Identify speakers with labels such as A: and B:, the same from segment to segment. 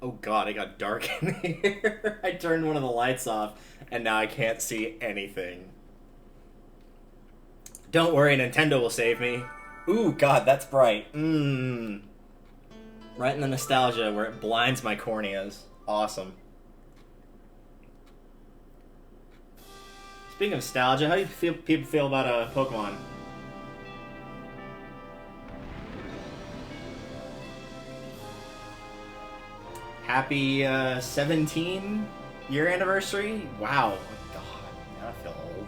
A: Oh god, it got dark in here. I turned one of the lights off, and now I can't see anything. Don't worry, Nintendo will save me. Ooh, god, that's bright. Mmm. Right in the nostalgia where it blinds my corneas. Awesome. Speaking of nostalgia, how do you people feel about Pokemon? Happy 17-year anniversary? Wow. Oh, God, now I feel old.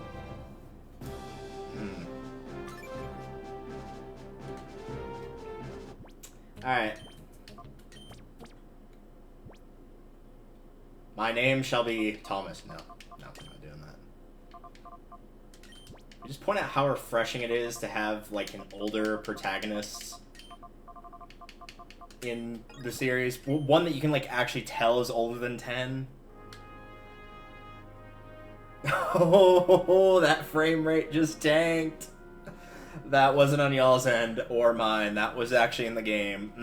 A: Alright. My name shall be Thomas. No, I'm not doing that. I just point out how refreshing it is to have, like, an older protagonist in the series. One that you can, like, actually tell is older than 10. Oh, that frame rate just tanked. That wasn't on y'all's end or mine. That was actually in the game.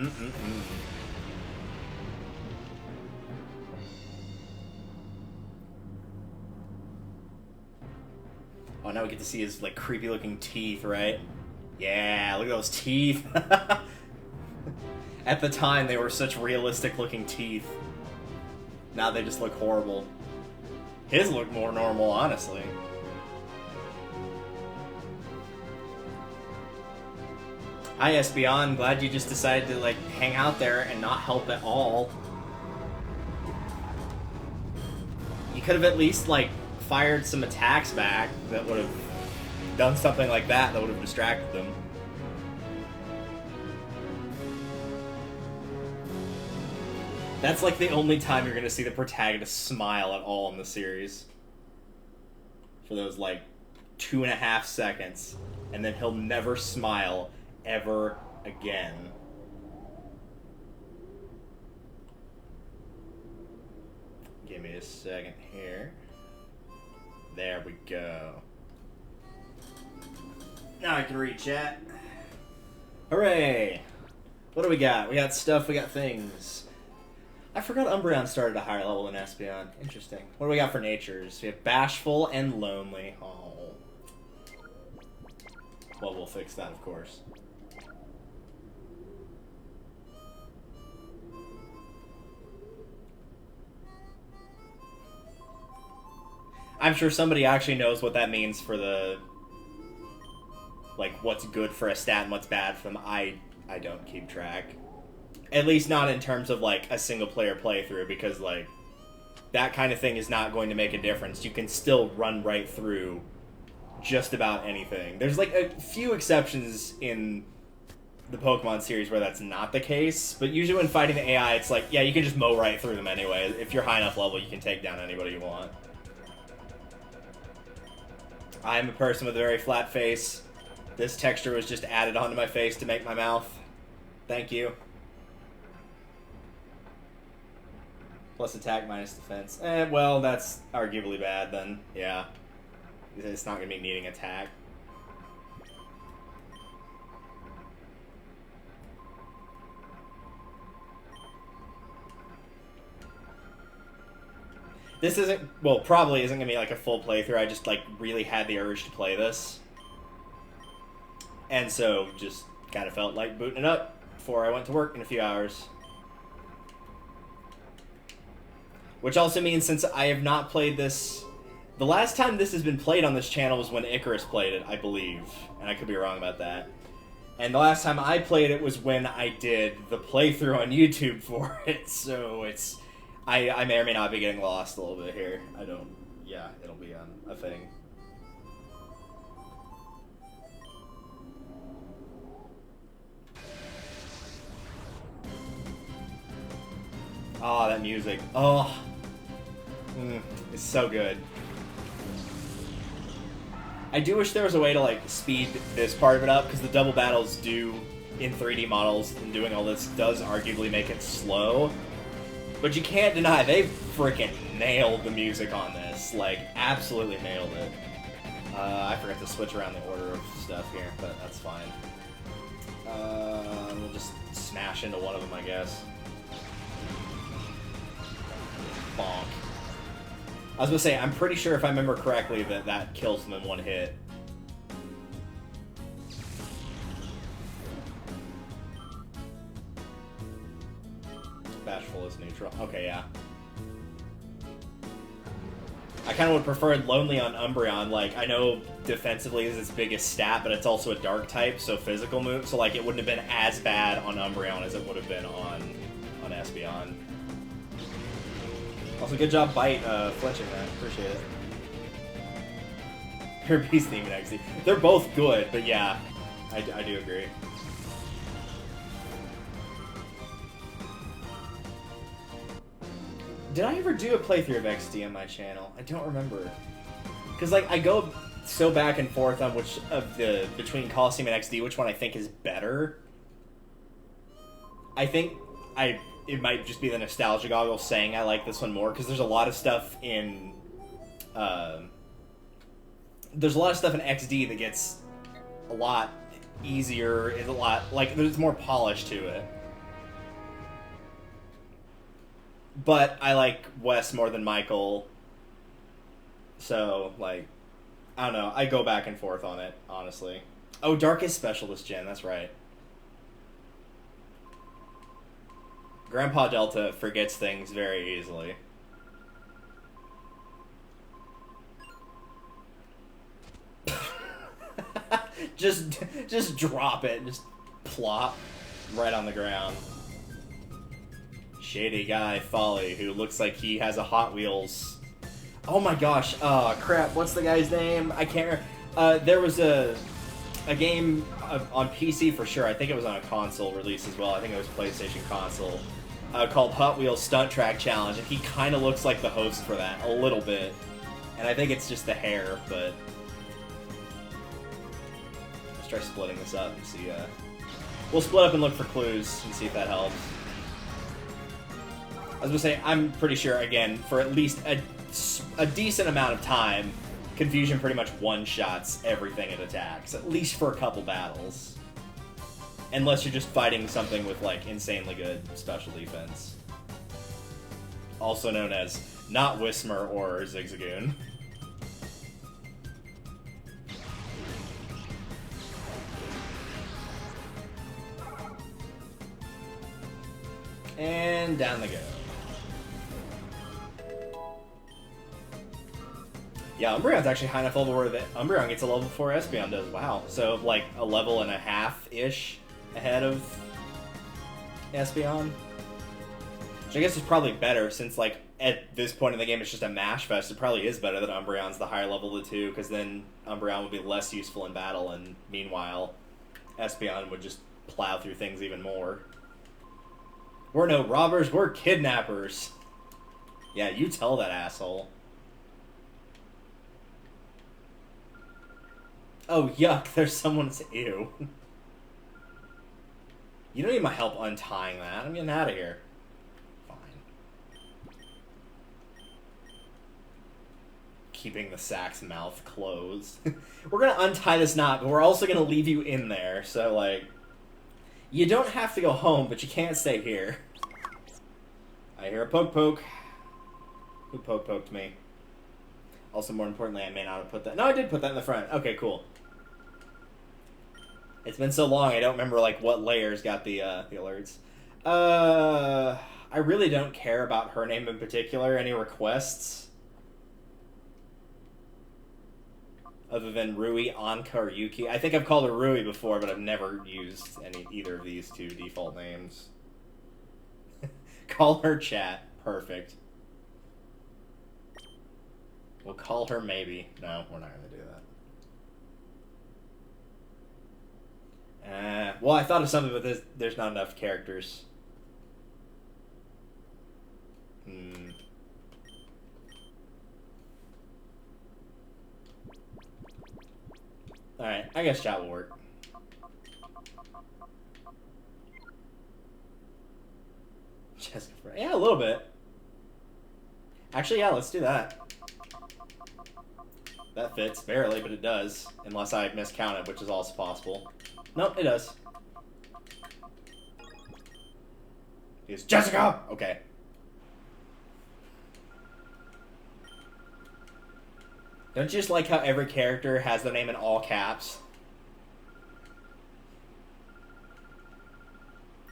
A: Oh, now we get to see his, like, creepy-looking teeth, right? Yeah, look at those teeth. At the time, they were such realistic-looking teeth. Now they just look horrible. His look more normal, honestly. Hi, Espeon. Glad you just decided to, like, hang out there and not help at all. You could have at least, like, fired some attacks back that would have done something like that would have distracted them. That's like the only time you're going to see the protagonist smile at all in the series. For those, like, 2.5 seconds. And then he'll never smile ever again. Give me a second here. There we go. Now I can read chat. Hooray! What do we got? We got stuff, we got things. I forgot Umbreon started a higher level than Espeon. Interesting. What do we got for natures? We have Bashful and Lonely. Oh. Well, we'll fix that, of course. I'm sure somebody actually knows what that means for the... like, what's good for a stat and what's bad for them. I don't keep track. At least not in terms of, like, a single-player playthrough, because, like, that kind of thing is not going to make a difference. You can still run right through just about anything. There's, like, a few exceptions in the Pokemon series where that's not the case, but usually when fighting the AI, it's like, yeah, you can just mow right through them anyway. If you're high enough level, you can take down anybody you want. I'm a person with a very flat face. This texture was just added onto my face to make my mouth. Thank you. Plus attack minus defense. Well, that's arguably bad then. Yeah. It's not going to be needing attack. This isn't, well, probably isn't going to be like a full playthrough. I just, like, really had the urge to play this. And so, just kind of felt like booting it up before I went to work in a few hours. Which also means, since I have not played this... The last time this has been played on this channel was when Icarus played it, I believe. And I could be wrong about that. And the last time I played it was when I did the playthrough on YouTube for it. So it's... I may or may not be getting lost a little bit here. I don't... Yeah, it'll be a thing. Oh, that music. Oh. It's so good. I do wish there was a way to, like, speed this part of it up, because the double battles do, in 3D models, and doing all this does arguably make it slow. But you can't deny, they freaking nailed the music on this. Like, absolutely nailed it. I forgot to switch around the order of stuff here, but that's fine. We'll just smash into one of them, I guess. bonk. I was gonna say, I'm pretty sure if I remember correctly that that kills them in one hit. Bashful is neutral. Okay, yeah. I kind of would prefer Lonely on Umbreon. Like, I know defensively is its biggest stat, but it's also a dark type, so physical move. So, like, it wouldn't have been as bad on Umbreon as it would have been on Espeon. Also, good job, Bite, flinching that. Appreciate it. Herpes Theme and XD. They're both good, but yeah, I do agree. Did I ever do a playthrough of XD on my channel? I don't remember. Because, like, I go so back and forth on which of the, between Colosseum and XD, which one I think is better. I think it might just be the nostalgia goggles saying I like this one more, because there's a lot of stuff in, XD that gets a lot easier, is a lot, like, there's more polish to it. But I like Wes more than Michael, so, like, I don't know. I go back and forth on it, honestly. Oh, Dark is special this gen, that's right. Grandpa Delta forgets things very easily. just drop it, just plop right on the ground. Shady guy, Folly, who looks like he has a Hot Wheels. Oh my gosh, crap, what's the guy's name? I can't remember. There was a game on PC for sure. I think it was on a console release as well. I think it was PlayStation console. Called Hot Wheels Stunt Track Challenge, and he kind of looks like the host for that, a little bit. And I think it's just the hair, but... Let's try splitting this up and see, We'll split up and look for clues and see if that helps. I was gonna say, I'm pretty sure, again, for at least a decent amount of time, Confusion pretty much one-shots everything it attacks, at least for a couple battles. Unless you're just fighting something with, like, insanely good special defense. Also known as not Whismer or Zigzagoon. And down they go. Yeah, Umbreon's actually high enough level where Umbreon gets a level 4 Espeon does. Wow. So, like, a level and a half-ish ahead of Espeon. Which I guess is probably better, since, like, at this point in the game it's just a mash fest. It probably is better that Umbreon's the higher level of the two, because then Umbreon would be less useful in battle, and meanwhile, Espeon would just plow through things even more. We're no robbers, we're kidnappers. Yeah, you tell that asshole. Oh, yuck, there's someone's ew. You don't need my help untying that. I'm getting out of here. Fine. Keeping the sack's mouth closed. We're gonna untie this knot, but we're also gonna leave you in there, so, like... You don't have to go home, but you can't stay here. I hear a poke. Who poked me? Also, more importantly, I may not have put that... No, I did put that in the front. Okay, cool. It's been so long, I don't remember, like, what layers got the alerts. I really don't care about her name in particular. Any requests? Other than Rui, Anka, or Yuki. I think I've called her Rui before, but I've never used either of these two default names. Call her Chat. Perfect. We'll call her maybe. No, we're not going to do that. Well, I thought of something, but there's not enough characters. Alright, I guess chat will work. Jessica, yeah, a little bit. Actually, yeah, let's do that. That fits, barely, but it does. Unless I miscounted, which is also possible. Nope, it does. He's Jessica! Okay. Don't you just like how every character has their name in all caps?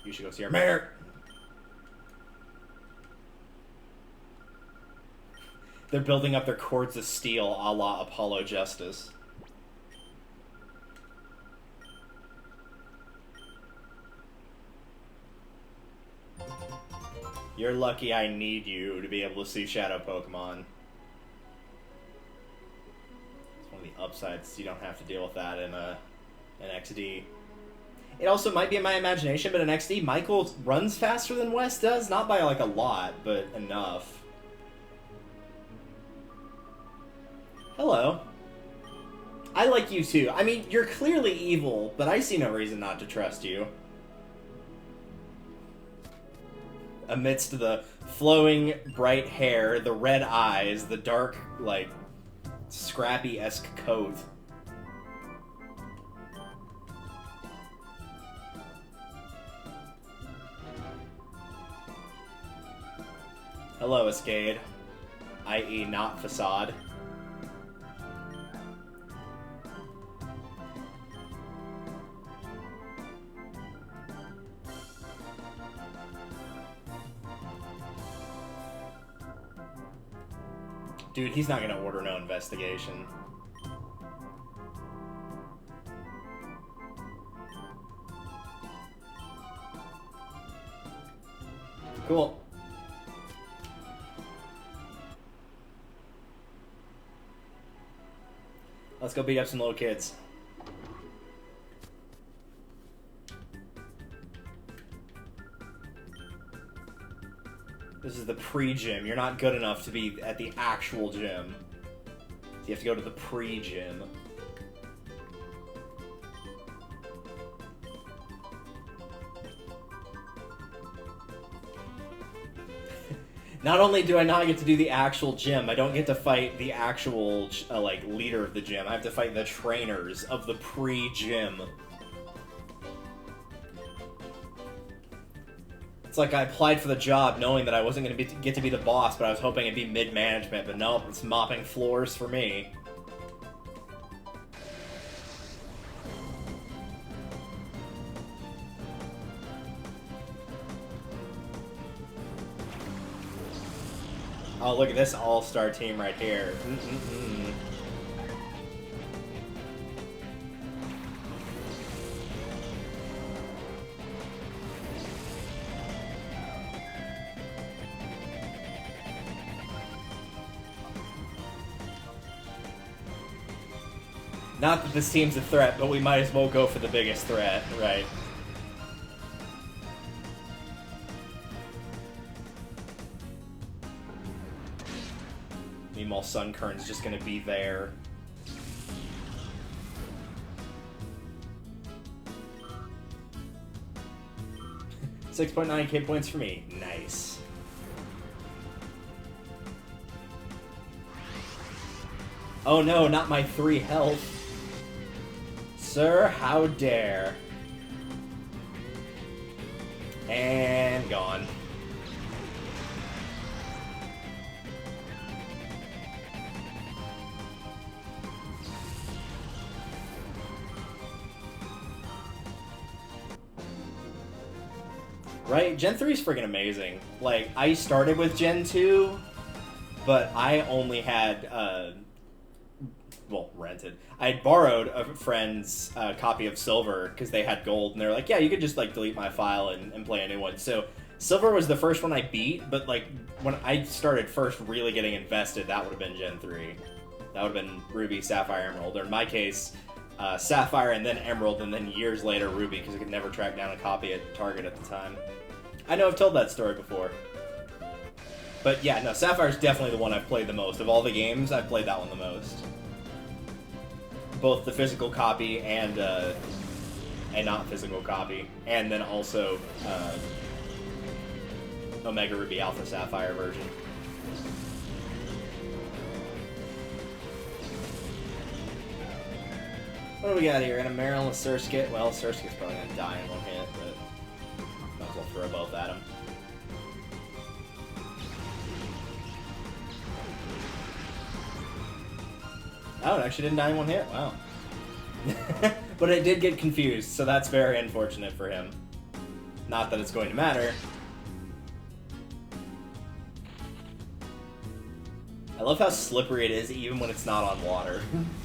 A: You should go see our mayor. They're building up their cords of steel a la Apollo Justice. You're lucky I need you to be able to see Shadow Pokemon. It's one of the upsides. You don't have to deal with that in an XD. It also might be in my imagination, but in XD, Michael runs faster than Wes does. Not by, like, a lot, but enough. Hello. I like you, too. I mean, you're clearly evil, but I see no reason not to trust you. Amidst the flowing, bright hair, the red eyes, the dark, like, Scrappy-esque coat. Hello, Escade. I.e. not Facade. Dude, he's not gonna order no investigation. Cool. Let's go beat up some little kids. This is the pre-gym. You're not good enough to be at the actual gym. So you have to go to the pre-gym. Not only do I not get to do the actual gym, I don't get to fight the actual, like, leader of the gym. I have to fight the trainers of the pre-gym. It's like I applied for the job knowing that I wasn't going to get to be the boss, but I was hoping it'd be mid-management, but nope, it's mopping floors for me. Oh, look at this all-star team right here. Not that this team's a threat, but we might as well go for the biggest threat, right? Meanwhile, Sunkern's just gonna be there. $6.9k points for me. Nice. Oh no, not my 3 health. Sir, how dare. And gone. Right? Gen 3 is freaking amazing. Like, I started with Gen 2, but I only had, well, rented. I had borrowed a friend's copy of Silver because they had gold, and they're like, yeah, you could just, like, delete my file and play a new one. So, Silver was the first one I beat, but, like, when I started first really getting invested, that would have been Gen 3. That would have been Ruby, Sapphire, Emerald, or in my case, Sapphire and then Emerald, and then years later Ruby, because I could never track down a copy at Target at the time. I know I've told that story before. But yeah, no, Sapphire's definitely the one I've played the most. Of all the games, I've played that one the most. Both the physical copy and a not physical copy. And then also Omega Ruby Alpha Sapphire version. What do we got here? In a Marill, a Surskit. Well, Surskit's probably going to die in one hit, but might as well throw both at him. Oh, it actually didn't die in one hit. Wow. But it did get confused, so that's very unfortunate for him. Not that it's going to matter. I love how slippery it is even when it's not on water.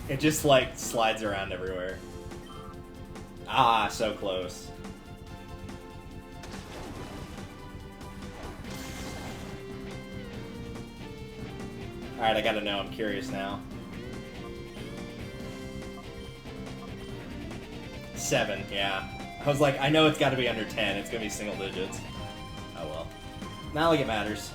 A: It just, like, slides around everywhere. Ah, so close. Alright, I gotta know. I'm curious now. 7, yeah. I was like, I know it's gotta be under 10. It's gonna be single digits. Oh well. Not like it matters.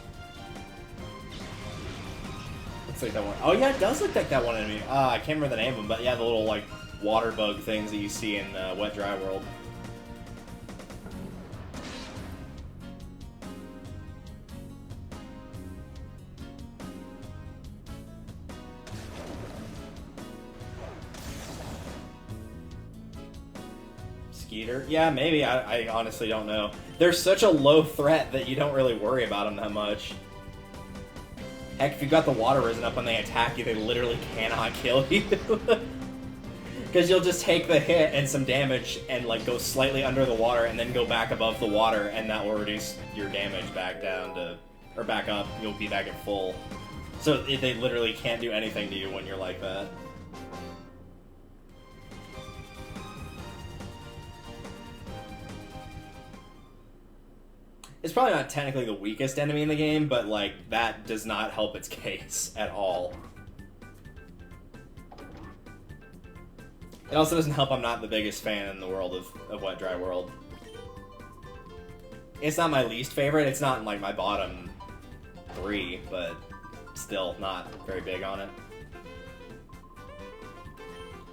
A: Looks like that one. Oh yeah, it does look like that one enemy. I can't remember the name of them, but yeah, the little, like, water bug things that you see in Wet Dry World. Skeeter? Yeah, maybe. I honestly don't know. They're such a low threat that you don't really worry about them that much. Heck, if you've got the water risen up when they attack you, they literally cannot kill you. Because you'll just take the hit and some damage and, like, go slightly under the water and then go back above the water, and that will reduce your damage back down to... or back up. You'll be back at full. So they literally can't do anything to you when you're like that. It's probably not technically the weakest enemy in the game, but, like, that does not help its case at all. It also doesn't help I'm not the biggest fan in the world of Wet Dry World. It's not my least favorite, it's not in, like, my bottom 3, but still not very big on it.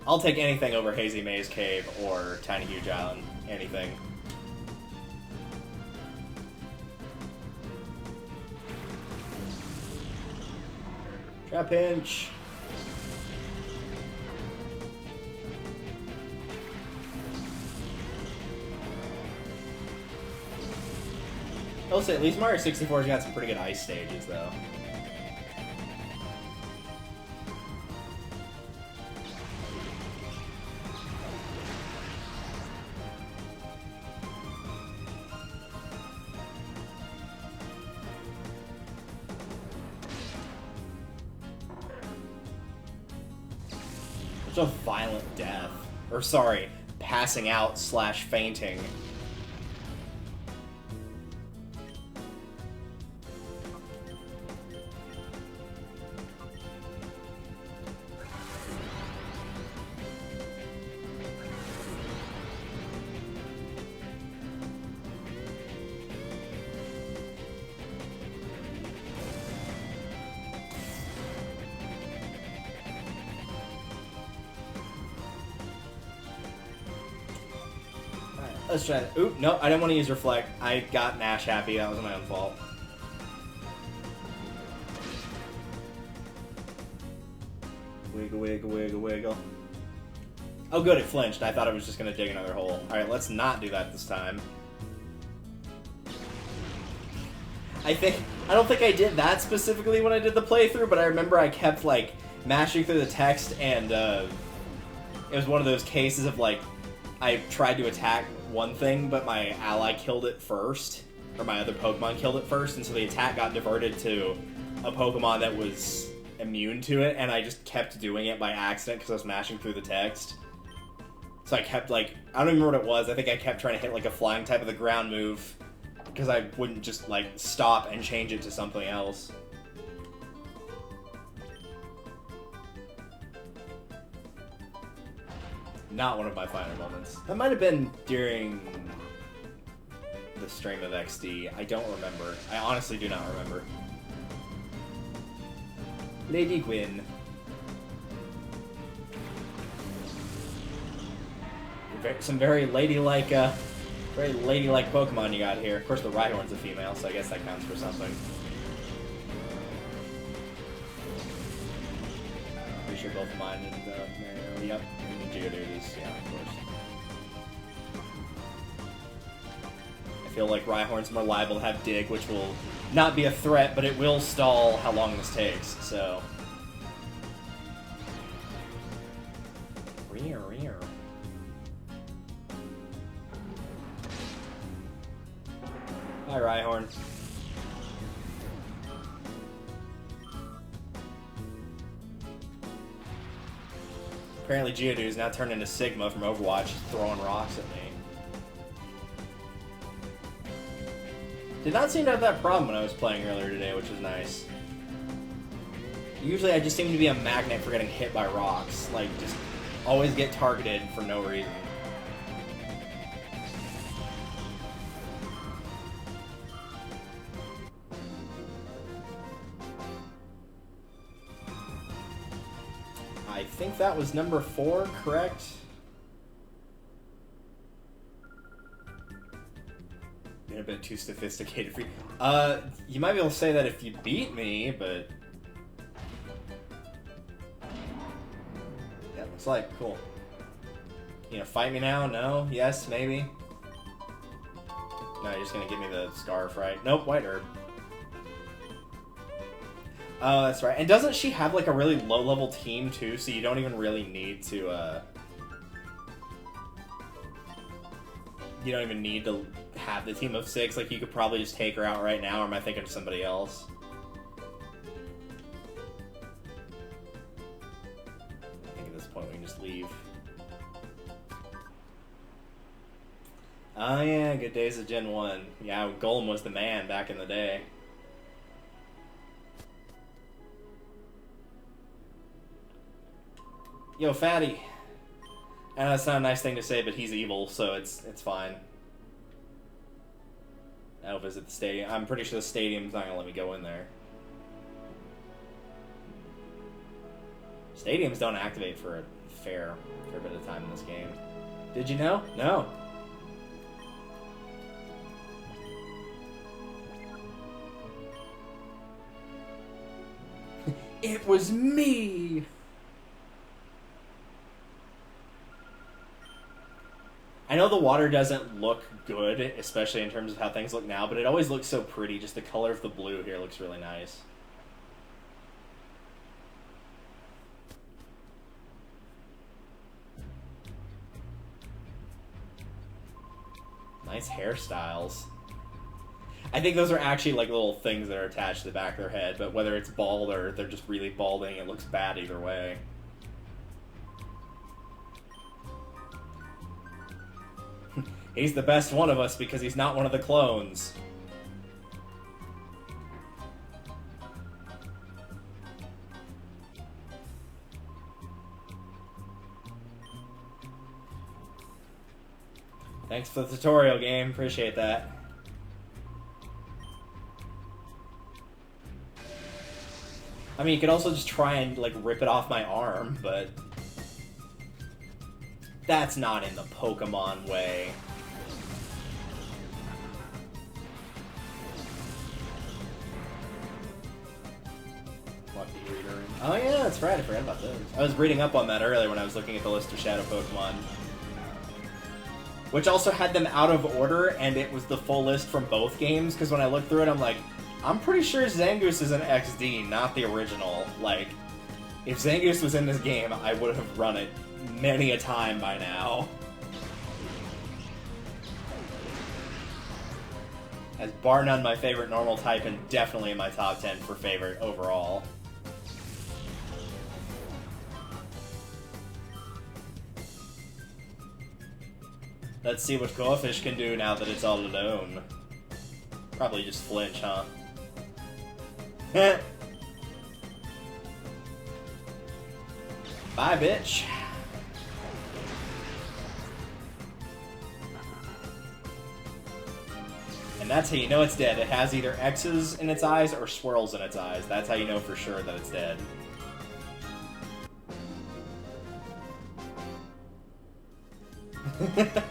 A: I'll take anything over Hazy Maze Cave or Tiny Huge Island. Anything. Trap pinch. I'll say, at least Mario 64's got some pretty good ice stages, though. Such a violent death. Or, sorry, passing out / fainting. Let's try that. Oop, no, I didn't want to use Reflect. I got Nash happy. That was my own fault. Wiggle, wiggle, wiggle, wiggle. Oh, good, it flinched. I thought it was just going to dig another hole. Alright, let's not do that this time. I don't think I did that specifically when I did the playthrough, but I remember I kept, like, mashing through the text, and it was one of those cases of, like, I tried to attack one thing, but my ally killed it first, or my other Pokemon killed it first, and so the attack got diverted to a Pokemon that was immune to it, and I just kept doing it by accident because I was mashing through the text. So I kept, like, I don't even remember what it was. I think I kept trying to hit, like, a flying type of the ground move because I wouldn't just, like, stop and change it to something else. Not one of my finer moments. That might have been during the stream of XD. I don't remember. I honestly do not remember. Lady Gwyn. Some very ladylike Pokemon you got here. Of course, the Rhyhorn's a female, so I guess that counts for something. Pretty sure both of mine and Mario. Yep. Geodudes, yeah, of course. I feel like Rhyhorn's more liable to have Dig, which will not be a threat, but it will stall how long this takes, so... Hi, Rhyhorn. Apparently Geodude is now turned into Sigma from Overwatch, throwing rocks at me. Did not seem to have that problem when I was playing earlier today, which was nice. Usually I just seem to be a magnet for getting hit by rocks. Like, just always get targeted for no reason. I think that was number 4, correct? Been a bit too sophisticated for you. You might be able to say that if you beat me, but... yeah, looks like, cool. You gonna fight me now? No? Yes? Maybe? No, you're just gonna give me the scarf, right? Nope, white herb. Oh, that's right. And doesn't she have, like, a really low-level team, too, so you don't even really need to, you don't even need to have the team of 6. Like, you could probably just take her out right now, or am I thinking of somebody else? I think at this point we can just leave. Oh, yeah, good days of Gen 1. Yeah, Golem was the man back in the day. Yo, fatty. I know that's not a nice thing to say, but he's evil, so it's fine. I'll visit the stadium. I'm pretty sure the stadium's not gonna let me go in there. Stadiums don't activate for a fair bit of time in this game. Did you know? No. It was me! I know the water doesn't look good, especially in terms of how things look now, but it always looks so pretty. Just the color of the blue here looks really nice. Nice hairstyles. I think those are actually like little things that are attached to the back of their head, but whether it's bald or they're just really balding, it looks bad either way. He's the best one of us because he's not one of the clones. Thanks for the tutorial game. Appreciate that. I mean, you could also just try and, like, rip it off my arm, but... that's not in the Pokemon way. Oh yeah, that's right, I forgot about those. I was reading up on that earlier when I was looking at the list of Shadow Pokemon. Which also had them out of order, and it was the full list from both games, because when I looked through it, I'm like, I'm pretty sure Zangoose is an XD, not the original. Like, if Zangoose was in this game, I would have run it many a time by now. As bar none my favorite normal type, and definitely in my top 10 for favorite overall. Let's see what Goldfish can do now that it's all alone. Probably just flinch, huh? Bye, bitch. And that's how you know it's dead. It has either X's in its eyes or swirls in its eyes. That's how you know for sure that it's dead.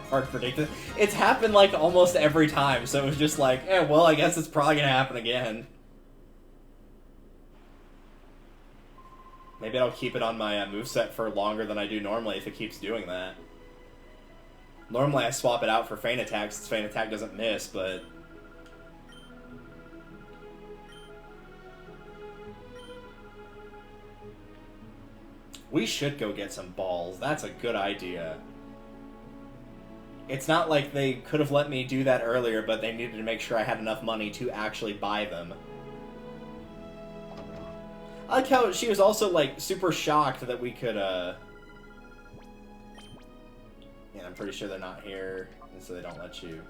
A: Hard to predict it. It's happened like almost every time, so it was just like, eh, well, I guess it's probably gonna happen again. Maybe I'll keep it on my moveset for longer than I do normally if it keeps doing that. Normally I swap it out for Feint Attack since Feint Attack doesn't miss, but... We should go get some balls. That's a good idea. It's not like they could have let me do that earlier, but they needed to make sure I had enough money to actually buy them. I like how she was also, like, super shocked that we could, Yeah, I'm pretty sure they're not here, and so they don't let you...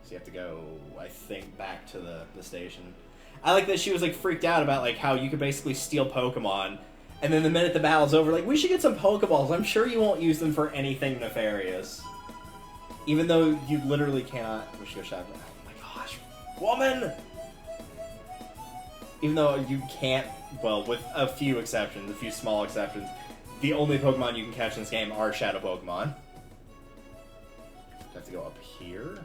A: So you have to go, I think, back to the station. I like that she was, like, freaked out about, like, how you could basically steal Pokemon, and then the minute the battle's over, like, we should get some Pokeballs. I'm sure you won't use them for anything nefarious. Even though you literally cannot... We should go shop. Oh my gosh. Woman! Even though you can't... Well, with a few exceptions, a few small exceptions, the only Pokemon you can catch in this game are Shadow Pokemon. Have to go up here?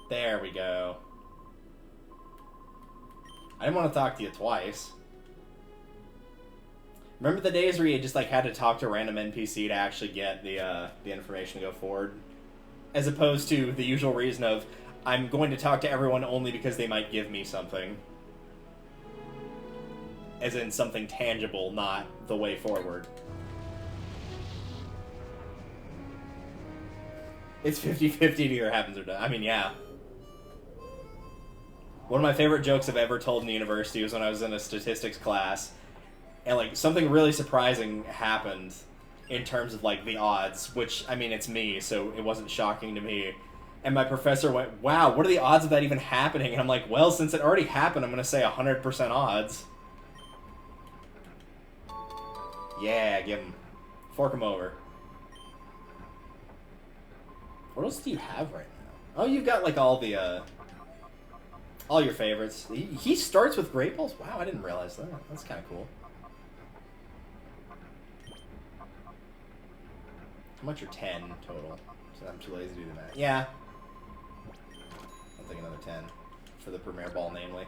A: There we go. I didn't want to talk to you twice. Remember the days where you just, like, had to talk to a random NPC to actually get the information to go forward? As opposed to the usual reason of, I'm going to talk to everyone only because they might give me something. As in something tangible, not the way forward. It's 50-50 it either happens or not. I mean, yeah. One of my favorite jokes I've ever told in the university was when I was in a statistics class, and, like, something really surprising happened in terms of, like, the odds, which, I mean, it's me, so it wasn't shocking to me. And my professor went, wow, what are the odds of that even happening? And I'm like, well, since it already happened, I'm going to say 100% odds. Yeah, give him. Fork him over. What else do you have right now? Oh, you've got, like, all the, all your favorites. He starts with Great Balls? Wow, I didn't realize that. That's kind of cool. How much are 10 total? So I'm too lazy to do the math. Yeah. I'll take another 10. For the Premier Ball, namely.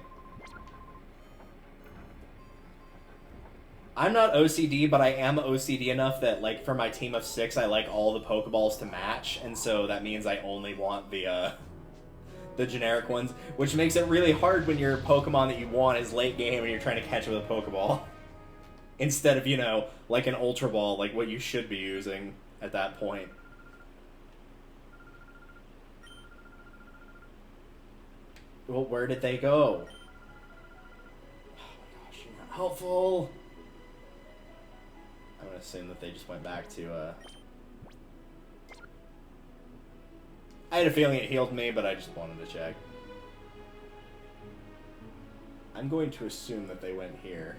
A: I'm not OCD, but I am OCD enough that, like, for my team of 6, I like all the Pokeballs to match, and so that means I only want the generic ones, which makes it really hard when your Pokemon that you want is late game and you're trying to catch it with a Pokeball. Instead of, you know, like an Ultra Ball, like what you should be using at that point. Well, where did they go? Oh my gosh, you're not helpful. I'm gonna assume that they just went back to, I had a feeling it healed me, but I just wanted to check. I'm going to assume that they went here.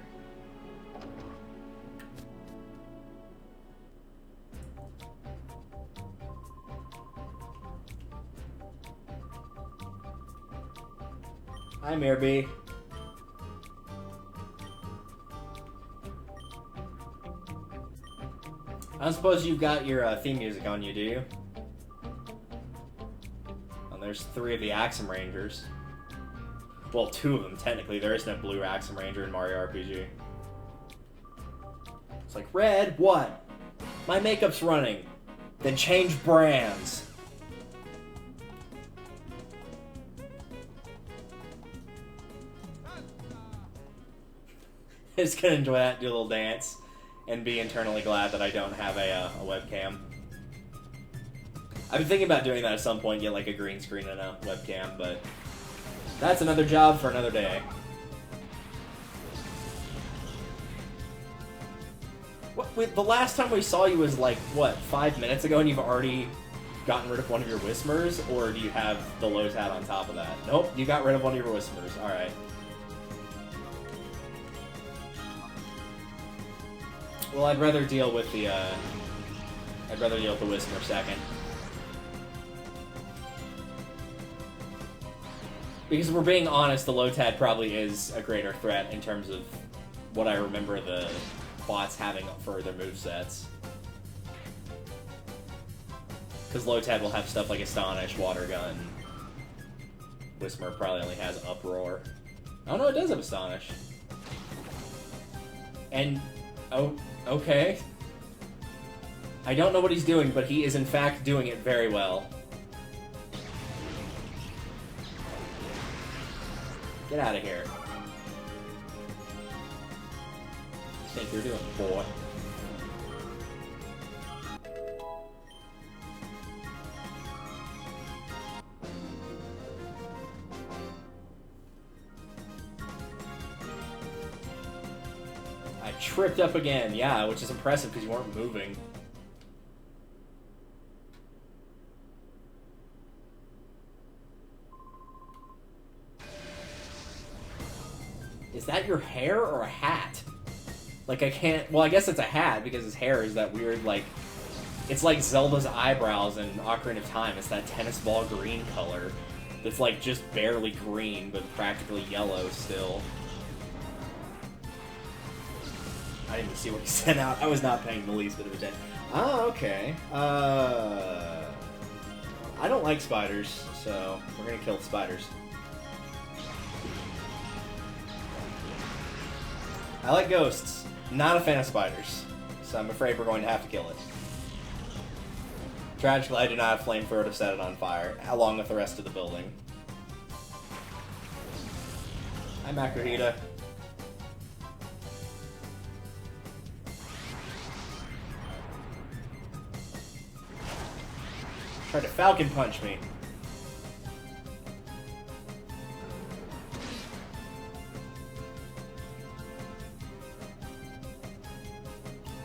A: Hi, Mirby. I don't suppose you've got your theme music on you, do you? Well, there's 3 of the Axum Rangers. Well, 2 of them, technically. There is no blue Axum Ranger in Mario RPG. It's like, Red, what? My makeup's running. Then change brands. Just gonna enjoy that, do a little dance, and be internally glad that I don't have a webcam. I've been thinking about doing that at some point, get like a green screen and a webcam, but that's another job for another day. Wait, the last time we saw you was like, what, 5 minutes ago, and you've already gotten rid of one of your Whismers, or do you have the Lotad on top of that? Nope, you got rid of one of your Whismers, alright. Well, I'd rather deal with the, Whisper second. Because if we're being honest, the Lotad probably is a greater threat in terms of what I remember the bots having for their movesets. Because Lotad will have stuff like Astonish, Water Gun. Whisper probably only has Uproar. Oh no, it does have Astonish. And... oh, okay. I don't know what he's doing, but he is in fact doing it very well. Get out of here. What do you think you're doing, boy? I tripped up again, yeah, which is impressive because you weren't moving. Is that your hair or a hat? Like, I can't... Well, I guess it's a hat because his hair is that weird, like... It's like Zelda's eyebrows in Ocarina of Time. It's that tennis ball green color. That's, like, just barely green, but practically yellow still. I didn't even see what he sent out. I was not paying the least bit of attention. Oh, okay. I don't like spiders, so we're gonna kill the spiders. I like ghosts. Not a fan of spiders, so I'm afraid we're going to have to kill it. Tragically, I do not have flamethrower to set it on fire, along with the rest of the building. Hi, Makuhita. Tried to falcon punch me.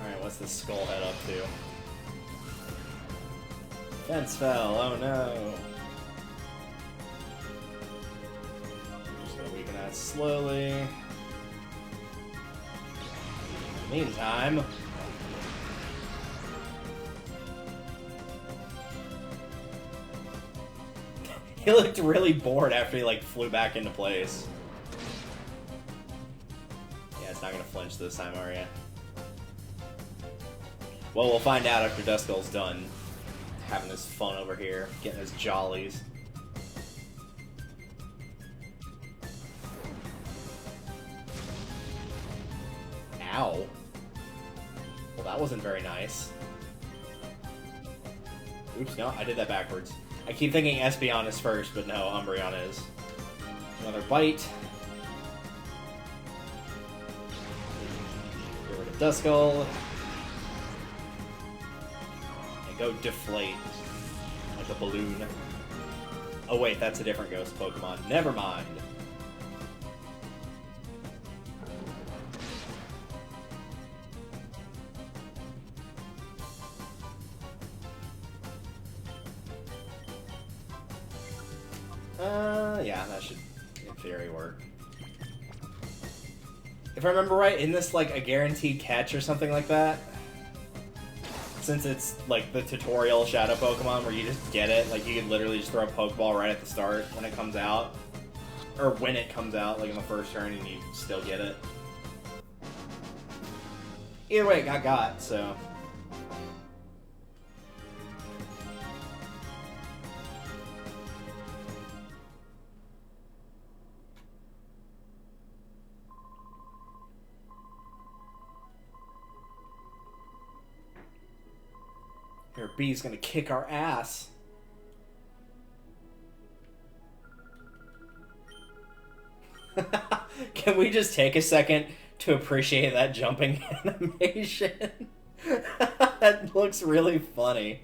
A: Alright, what's this skull head up to? Fence fell, oh no. Just gonna weaken that slowly. Meantime... He looked really bored after he, like, flew back into place. Yeah, it's not gonna flinch this time, are ya? Well, we'll find out after Duskull's done having his fun over here, getting his jollies. Ow. Well, that wasn't very nice. Oops, no, I did that backwards. I keep thinking Espeon is first, but no, Umbreon is. Another bite. Get rid of Duskull. And go deflate. Like a balloon. Oh wait, that's a different ghost Pokemon. Never mind. Yeah, that should, in theory, work. If I remember right, isn't this, like, a guaranteed catch or something like that? Since it's, like, the tutorial Shadow Pokemon where you just get it, like, you can literally just throw a Pokeball right at the start when it comes out. Or when it comes out, like, in the first turn, and you still get it. Either way, it got, so... Your B's gonna kick our ass. Can we just take a second to appreciate that jumping animation? That looks really funny.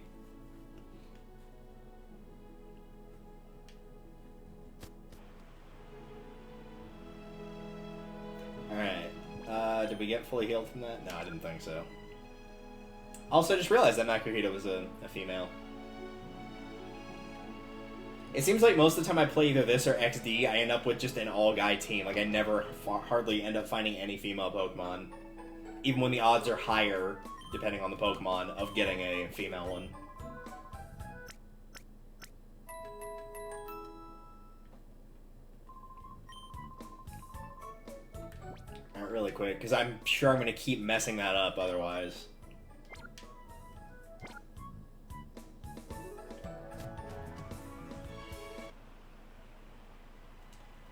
A: Alright. Did we get fully healed from that? No, I didn't think so. Also, just realized that Makuhita was a female. It seems like most of the time I play either this or XD, I end up with just an all-guy team. Like, I never hardly end up finding any female Pokemon. Even when the odds are higher, depending on the Pokemon, of getting a female one. Alright, really quick, because I'm sure I'm going to keep messing that up otherwise.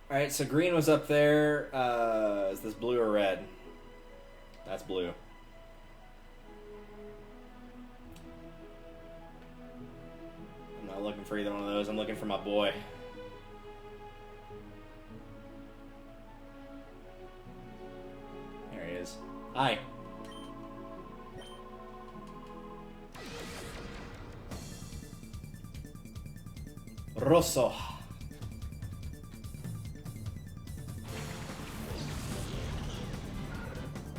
A: Alright, so green was up there. Is this blue or red? That's blue. Not looking for either one of those. I'm looking for my boy. There he is. Hi. Rosso.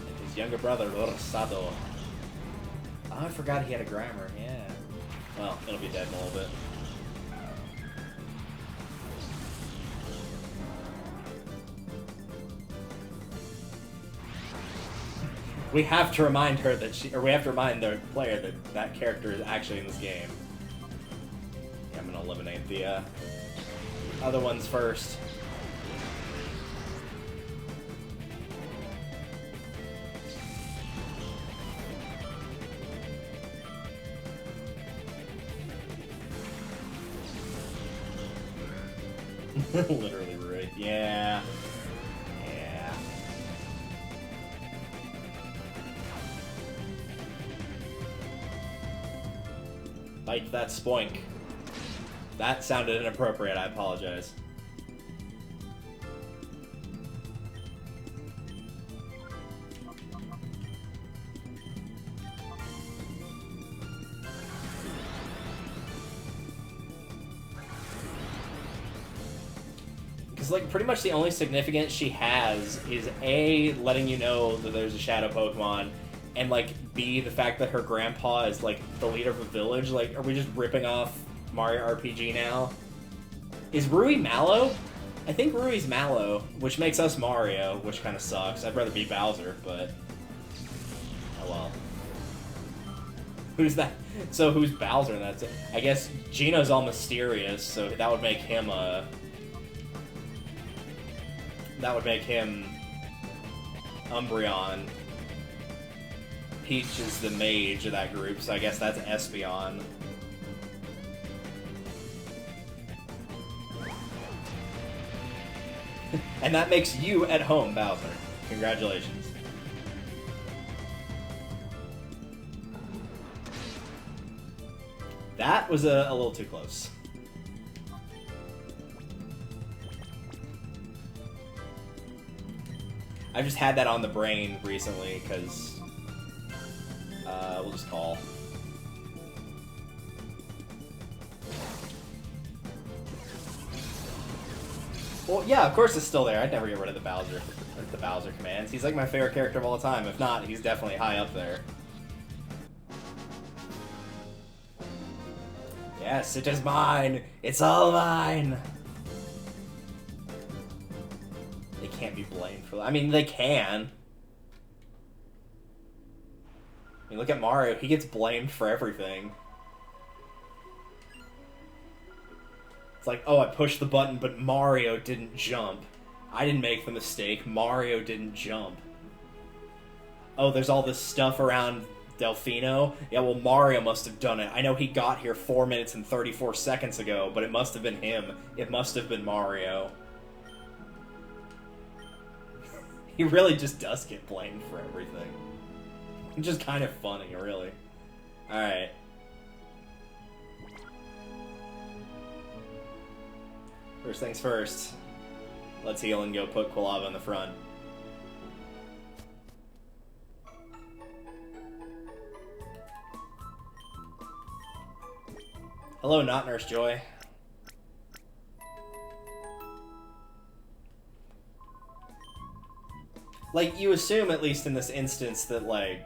A: And his younger brother, Rosado. Oh, I forgot he had a grammar, yeah. Well, it'll be dead in a little bit. We have to remind her that we have to remind the player that that character is actually in this game. Yeah, I'm gonna eliminate the other ones first. Literally right. Yeah. Yeah. Bite that spoink. That sounded inappropriate, I apologize. Because, like, pretty much the only significance she has is A, letting you know that there's a shadow Pokemon, and, like, B, the fact that her grandpa is, like, the leader of a village. Like, are we just ripping off Mario RPG now? Is Rui Mallow? I think Rui's Mallow, which makes us Mario, which kind of sucks. I'd rather be Bowser, but... oh well. Who's that? So who's Bowser? And that's it. I guess Gino's all mysterious, so that would make him a... that would make him Umbreon. Peach is the mage of that group, so I guess that's Espeon. And that makes you at home, Bowser. Congratulations. That was a little too close. I've just had that on the brain recently, because... we'll just call. Well, yeah, of course it's still there. I'd never get rid of the Bowser commands. He's like my favorite character of all time. If not, he's definitely high up there. Yes, it is mine! It's all mine! They can't be blamed for that. I mean, they can. I mean, look at Mario. He gets blamed for everything. It's like, oh, I pushed the button, but Mario didn't jump. I didn't make the mistake. Mario didn't jump. Oh, there's all this stuff around Delfino. Yeah, well, Mario must have done it. I know he got here 4 minutes and 34 seconds ago, but it must have been him. It must have been Mario. He really just does get blamed for everything. It's just kind of funny, really. Alright. First things first. Let's heal and go put Quilava in the front. Hello, not Nurse Joy. Like, you assume, at least in this instance, that, like...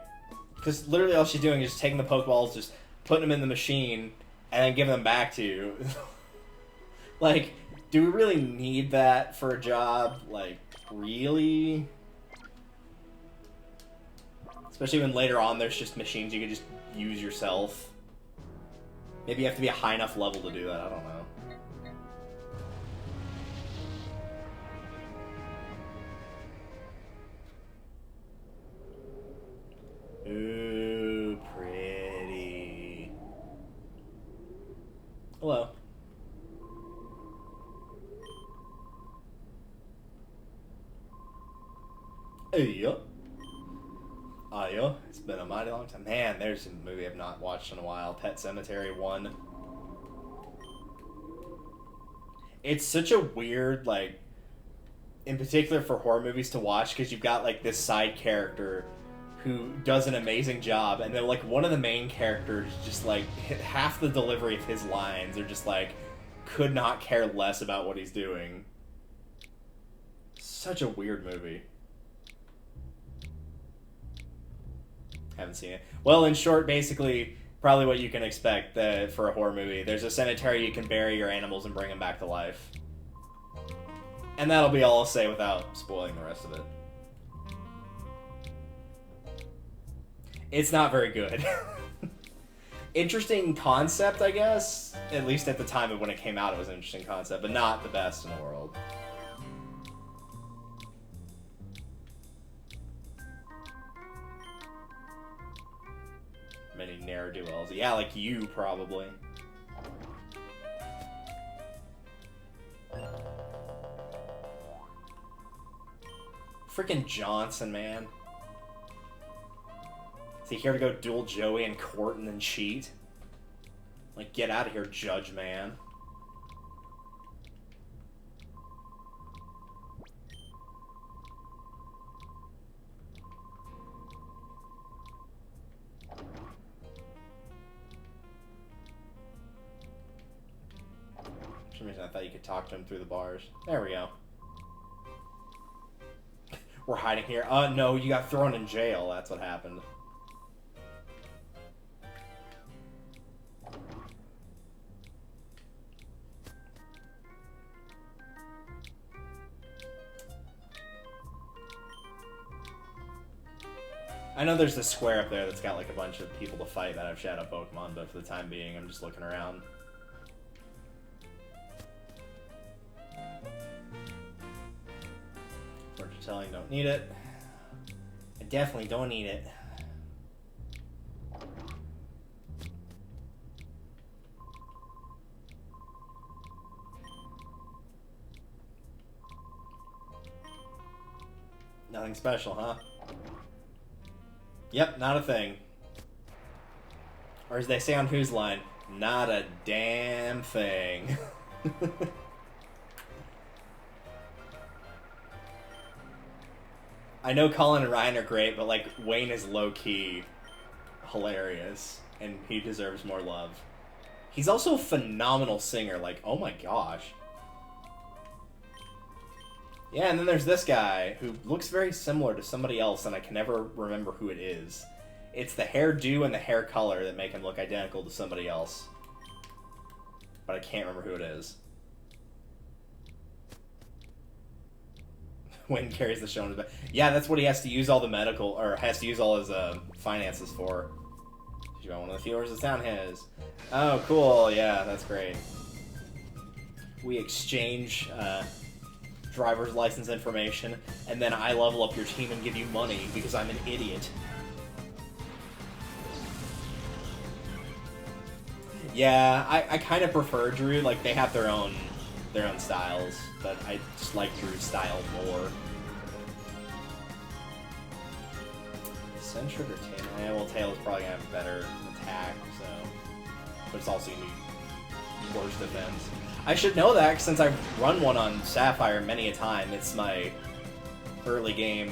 A: because literally all she's doing is just taking the Pokeballs, just putting them in the machine, and then giving them back to you. Like, do we really need that for a job? Like, really? Especially when later on there's just machines you can just use yourself. Maybe you have to be a high enough level to do that, I don't know. Ooh, pretty. Hello. Ayo. Ayo. It's been a mighty long time. Man, there's a movie I've not watched in a while. Pet Sematary 1. It's such a weird, like, in particular for horror movies to watch, because you've got, like, this side character who does an amazing job, and then, like, one of the main characters just, like, half the delivery of his lines are just, like, could not care less about what he's doing. Such a weird movie. Haven't seen it. Well, in short, basically, probably what you can expect for a horror movie. There's a cemetery you can bury your animals and bring them back to life. And that'll be all I'll say without spoiling the rest of it. It's not very good. Interesting concept, I guess. At least at the time of when it came out, it was an interesting concept, but not the best in the world. Many ne'er-do-wells. Yeah, like you, probably. Freaking Johnson, man. Is he here to go duel Joey and court and then cheat? Like, get out of here, Judge Man. For some reason I thought you could talk to him through the bars. There we go. We're hiding here. No, you got thrown in jail. That's what happened. I know there's this square up there that's got like a bunch of people to fight that have Shadow Pokemon, but for the time being, I'm just looking around. Fortune telling, don't need it. I definitely don't need it. Nothing special, huh? Yep, not a thing. Or as they say on Whose Line, not a damn thing. I know Colin and Ryan are great, but like Wayne is low-key hilarious, and he deserves more love. He's also a phenomenal singer, like, oh my gosh. Yeah, and then there's this guy who looks very similar to somebody else, and I can never remember who it is. It's the hairdo and the hair color that make him look identical to somebody else. But I can't remember who it is. Wayne carries the show in his back. Yeah, that's what he has to use all the medical, or has to use all his finances for. You got one of the viewers the town has. Oh, cool. Yeah, that's great. We exchange driver's license information, and then I level up your team and give you money because I'm an idiot. Yeah, I kind of prefer Drew. Like, they have their own styles, but I just like Drew's style more. Centric or Tail? Yeah, well, Tail is probably gonna have better attack, so, but it's also gonna be worse defense. I should know that since I've run one on Sapphire many a time. It's my early game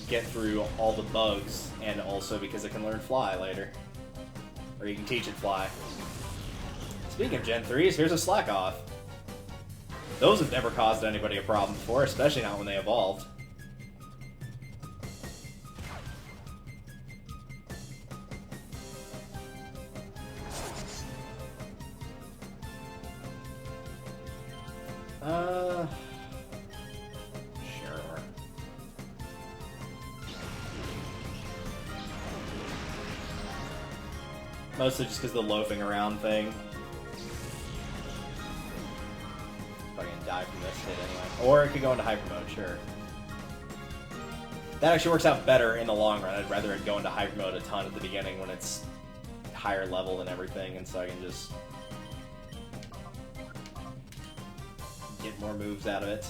A: get through all the bugs, and also because it can learn Fly later. Or you can teach it Fly. Speaking of Gen 3s, here's a Slack Off. Those have never caused anybody a problem before, especially not when they evolved. Sure. Mostly just because the loafing around thing. Probably gonna die from this hit anyway. Or it could go into hyper mode, sure. That actually works out better in the long run. I'd rather it go into hyper mode a ton at the beginning when it's higher level and everything, and so I can just get more moves out of it.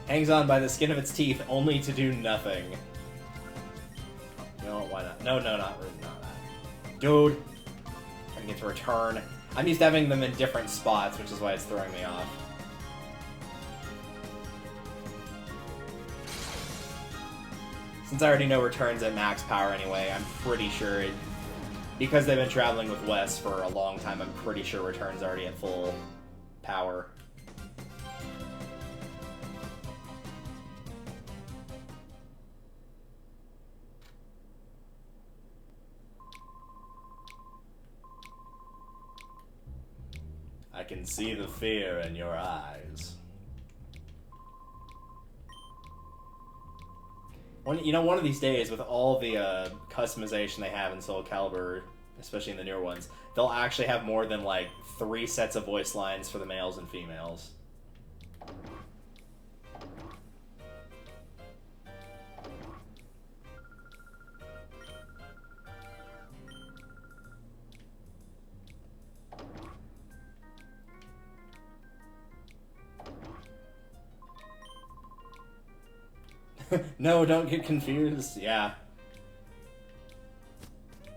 A: Hangs on by the skin of its teeth, only to do nothing. No, why not? No, not that. Dude! I get to return. I'm used to having them in different spots, which is why it's throwing me off. Since I already know return's at max power anyway, I'm pretty sure it... Because they've been traveling with Wes for a long time, I'm pretty sure return's already at full power. I can see the fear in your eyes. One of these days, with all the customization they have in Soul Calibur, especially in the newer ones, they'll actually have more than, like, 3 sets of voice lines for the males and females. No, don't get confused. Yeah.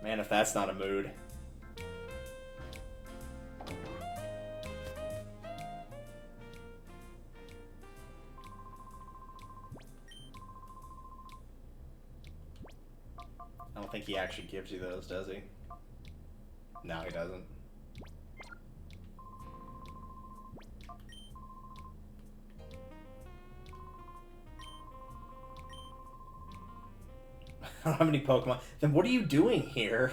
A: Man, if that's not a mood. I don't think he actually gives you those, does he? No, he doesn't. I don't have any Pokemon. Then what are you doing here?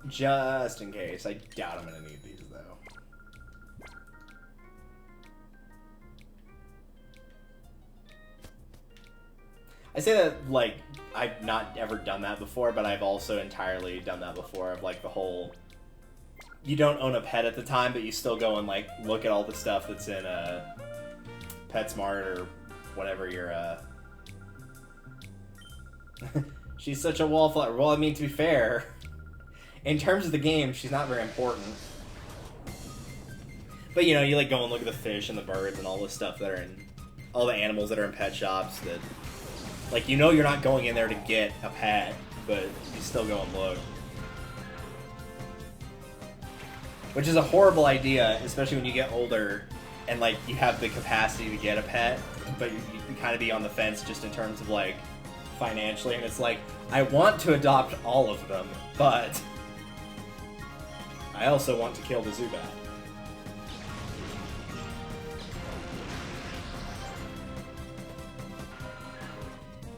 A: Just in case. I doubt I'm gonna need these, though. I say that, like, I've not ever done that before, but I've also entirely done that before, of, like, the whole... You don't own a pet at the time, but you still go and, like, look at all the stuff that's in PetSmart or whatever your, She's such a wallflower. Well, I mean, to be fair, in terms of the game, she's not very important. But, you know, you, like, go and look at the fish and the birds and all the stuff that are in... All the animals that are in pet shops that... Like, you know you're not going in there to get a pet, but you still go and look. Which is a horrible idea, especially when you get older and, like, you have the capacity to get a pet, but you kind of be on the fence just in terms of, like, financially. And it's like, I want to adopt all of them, but I also want to kill the Zubat.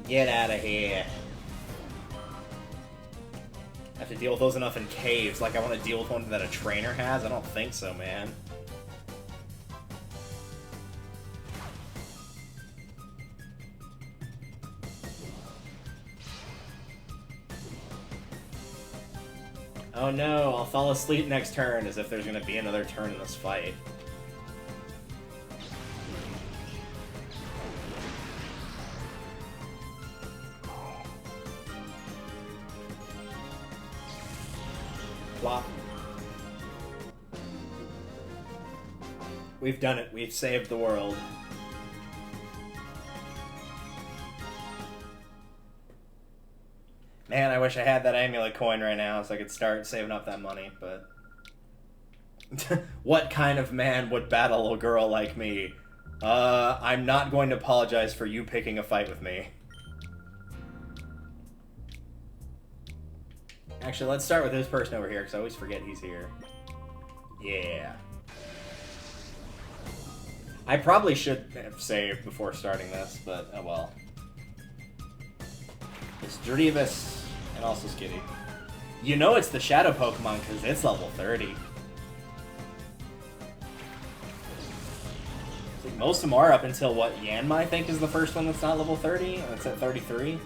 A: Get out of here. I have to deal with those enough in caves. Like, I want to deal with one that a trainer has? I don't think so, man. Oh no, I'll fall asleep next turn, as if there's going to be another turn in this fight. Flop. We've done it. We've saved the world. Man, I wish I had that amulet coin right now so I could start saving up that money, but... What kind of man would battle a girl like me? I'm not going to apologize for you picking a fight with me. Actually, let's start with this person over here, because I always forget he's here. Yeah. I probably should have saved before starting this, but oh well. It's Drevis, and also Skitty. You know it's the Shadow Pokemon, because it's level 30. Like, most of them are up until, what, Yanma, I think, is the first one that's not level 30, and it's at 33.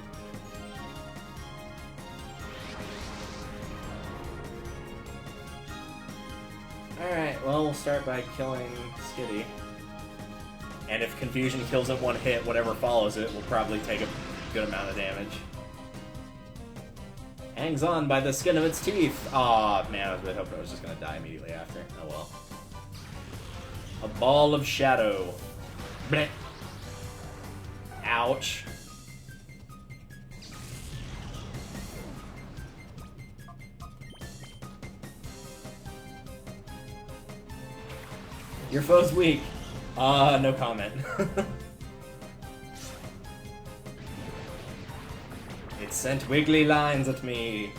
A: Alright, well, we'll start by killing Skitty. And if Confusion kills it one hit, whatever follows it will probably take a good amount of damage. Hangs on by the skin of its teeth. Aw, man, I was really hoping I was just gonna die immediately after. Oh well. A ball of shadow. Blech. Ouch. Your foe's weak. No comment. It sent wiggly lines at me.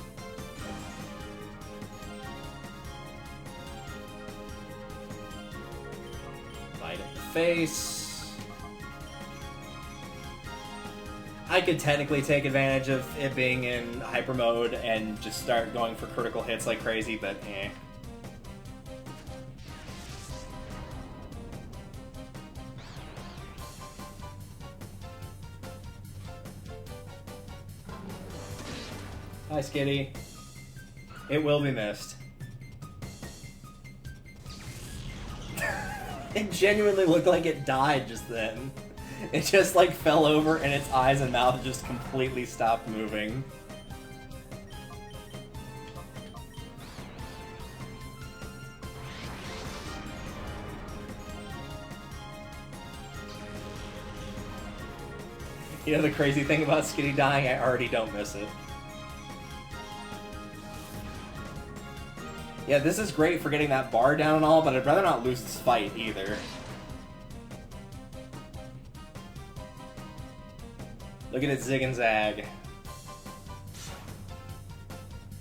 A: Bite in the face. I could technically take advantage of it being in hyper mode and just start going for critical hits like crazy, but eh. Hi, Skitty. It will be missed. It genuinely looked like it died just then. It just like fell over and its eyes and mouth just completely stopped moving. You know the crazy thing about Skitty dying? I already don't miss it. Yeah, this is great for getting that bar down and all, but I'd rather not lose this fight either. Look at it zig and zag.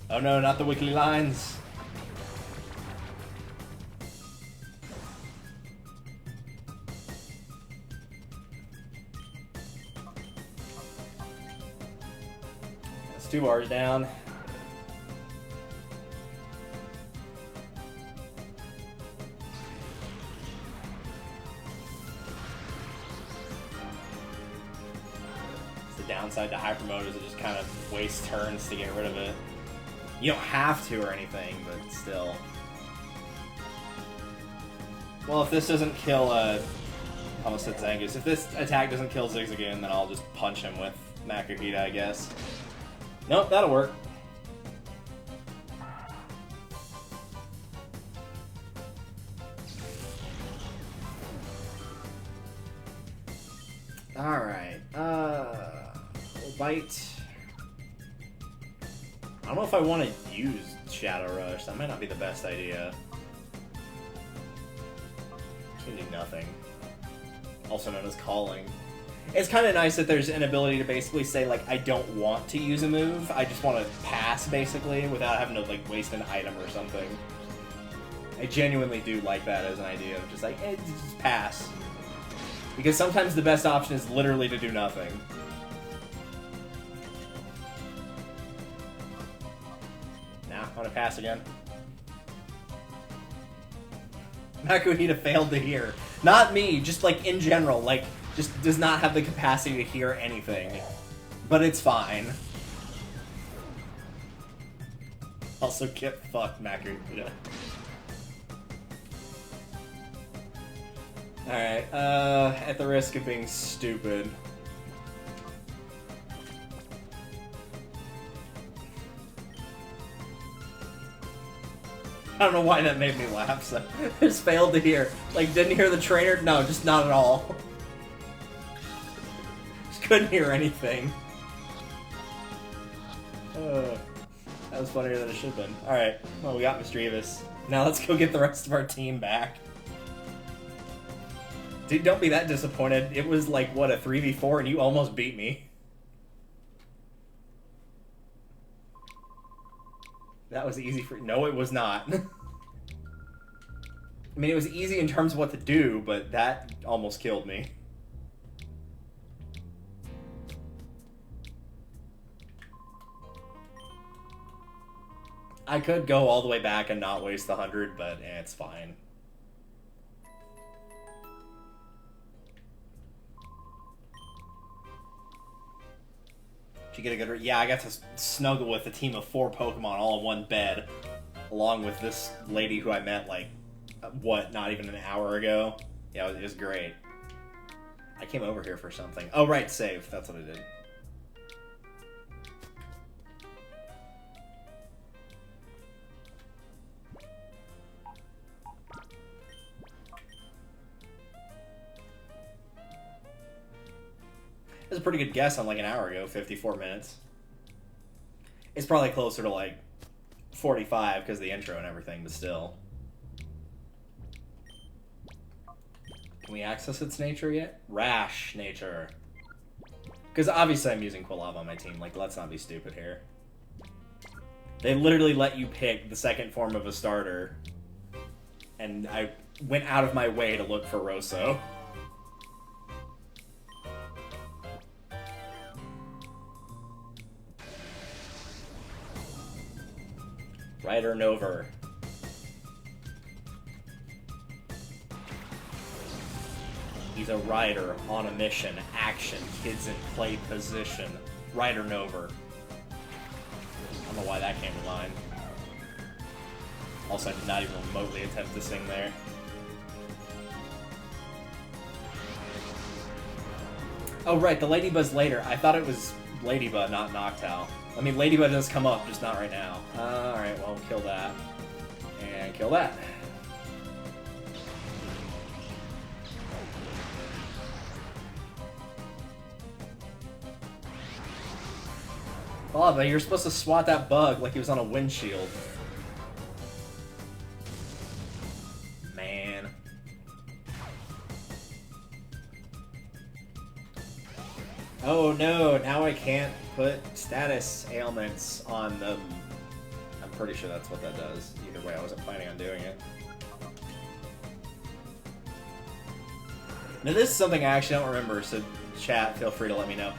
A: Oh no, not the wiggly lines. That's 2 bars down. Downside to hyper mode is it just kind of wastes turns to get rid of it. You don't have to or anything, but still. Well, if this doesn't kill I almost said Zangus. If this attack doesn't kill Zigzagoon, then I'll just punch him with Makuhita, I guess. Nope, that'll work. Alright, bite. I don't know if I want to use Shadow Rush. That might not be the best idea. It's gonna do nothing. Also known as Calling. It's kind of nice that there's an ability to basically say, like, I don't want to use a move. I just want to pass, basically, without having to, like, waste an item or something. I genuinely do like that as an idea of just, like, just pass. Because sometimes the best option is literally to do nothing. Nah, I'm gonna pass again. Makuhita failed to hear. Not me, just like in general, like, just does not have the capacity to hear anything. But it's fine. Also, get fucked, Makuhita. Alright, at the risk of being stupid. I don't know why that made me laugh, so just failed to hear. Like, didn't hear the trainer? No, just not at all. Just couldn't hear anything. That was funnier than it should have been. Alright, well, we got Mischievous. Now let's go get the rest of our team back. Dude, don't be that disappointed. It was like, what, a 3v4 and you almost beat me. That was easy for... No, it was not. I mean, it was easy in terms of what to do, but that almost killed me. I could go all the way back and not waste the 100, but it's fine. Did you get a good... Yeah, I got to snuggle with a team of 4 Pokemon all in one bed. Along with this lady who I met, like, what, not even an hour ago? Yeah, it was great. I came over here for something. Oh, right, save. That's what I did. That's a pretty good guess on like an hour ago, 54 minutes. It's probably closer to like 45 because of the intro and everything, but still. Can we access its nature yet? Rash nature. Because obviously I'm using Quilava on my team. Like, let's not be stupid here. They literally let you pick the second form of a starter. And I went out of my way to look for Rosso. Rider Nover. He's a rider on a mission. Action. Kids in play position. Rider Nover. I don't know why that came to mind. Also, I did not even remotely attempt to sing there. Oh, right, the Ladybug's later. I thought it was Ladybug, not Noctowl. I mean, Ladybug does come up, just not right now. Alright, well, kill that. And kill that. Oh, but you're supposed to swat that bug like he was on a windshield. Man. Oh no, now I can't put status ailments on them. I'm pretty sure that's what that does. Either way, I wasn't planning on doing it. Now this is something I actually don't remember, so chat, feel free to let me know.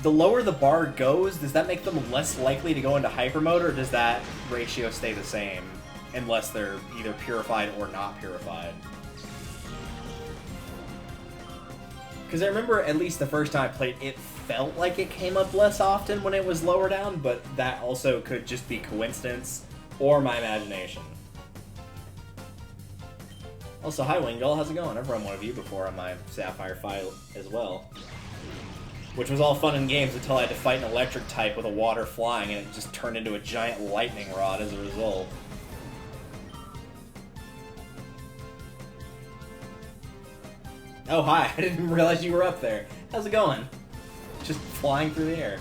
A: The lower the bar goes, does that make them less likely to go into hyper mode, or does that ratio stay the same unless they're either purified or not purified? Because I remember at least the first time I played, it felt like it came up less often when it was lower down, but that also could just be coincidence or my imagination. Also, hi Wingull, how's it going? I've run one of you before on my Sapphire fight as well. Which was all fun and games until I had to fight an electric type with a water flying, and it just turned into a giant lightning rod as a result. Oh, hi. I didn't realize you were up there. How's it going? Just flying through the air.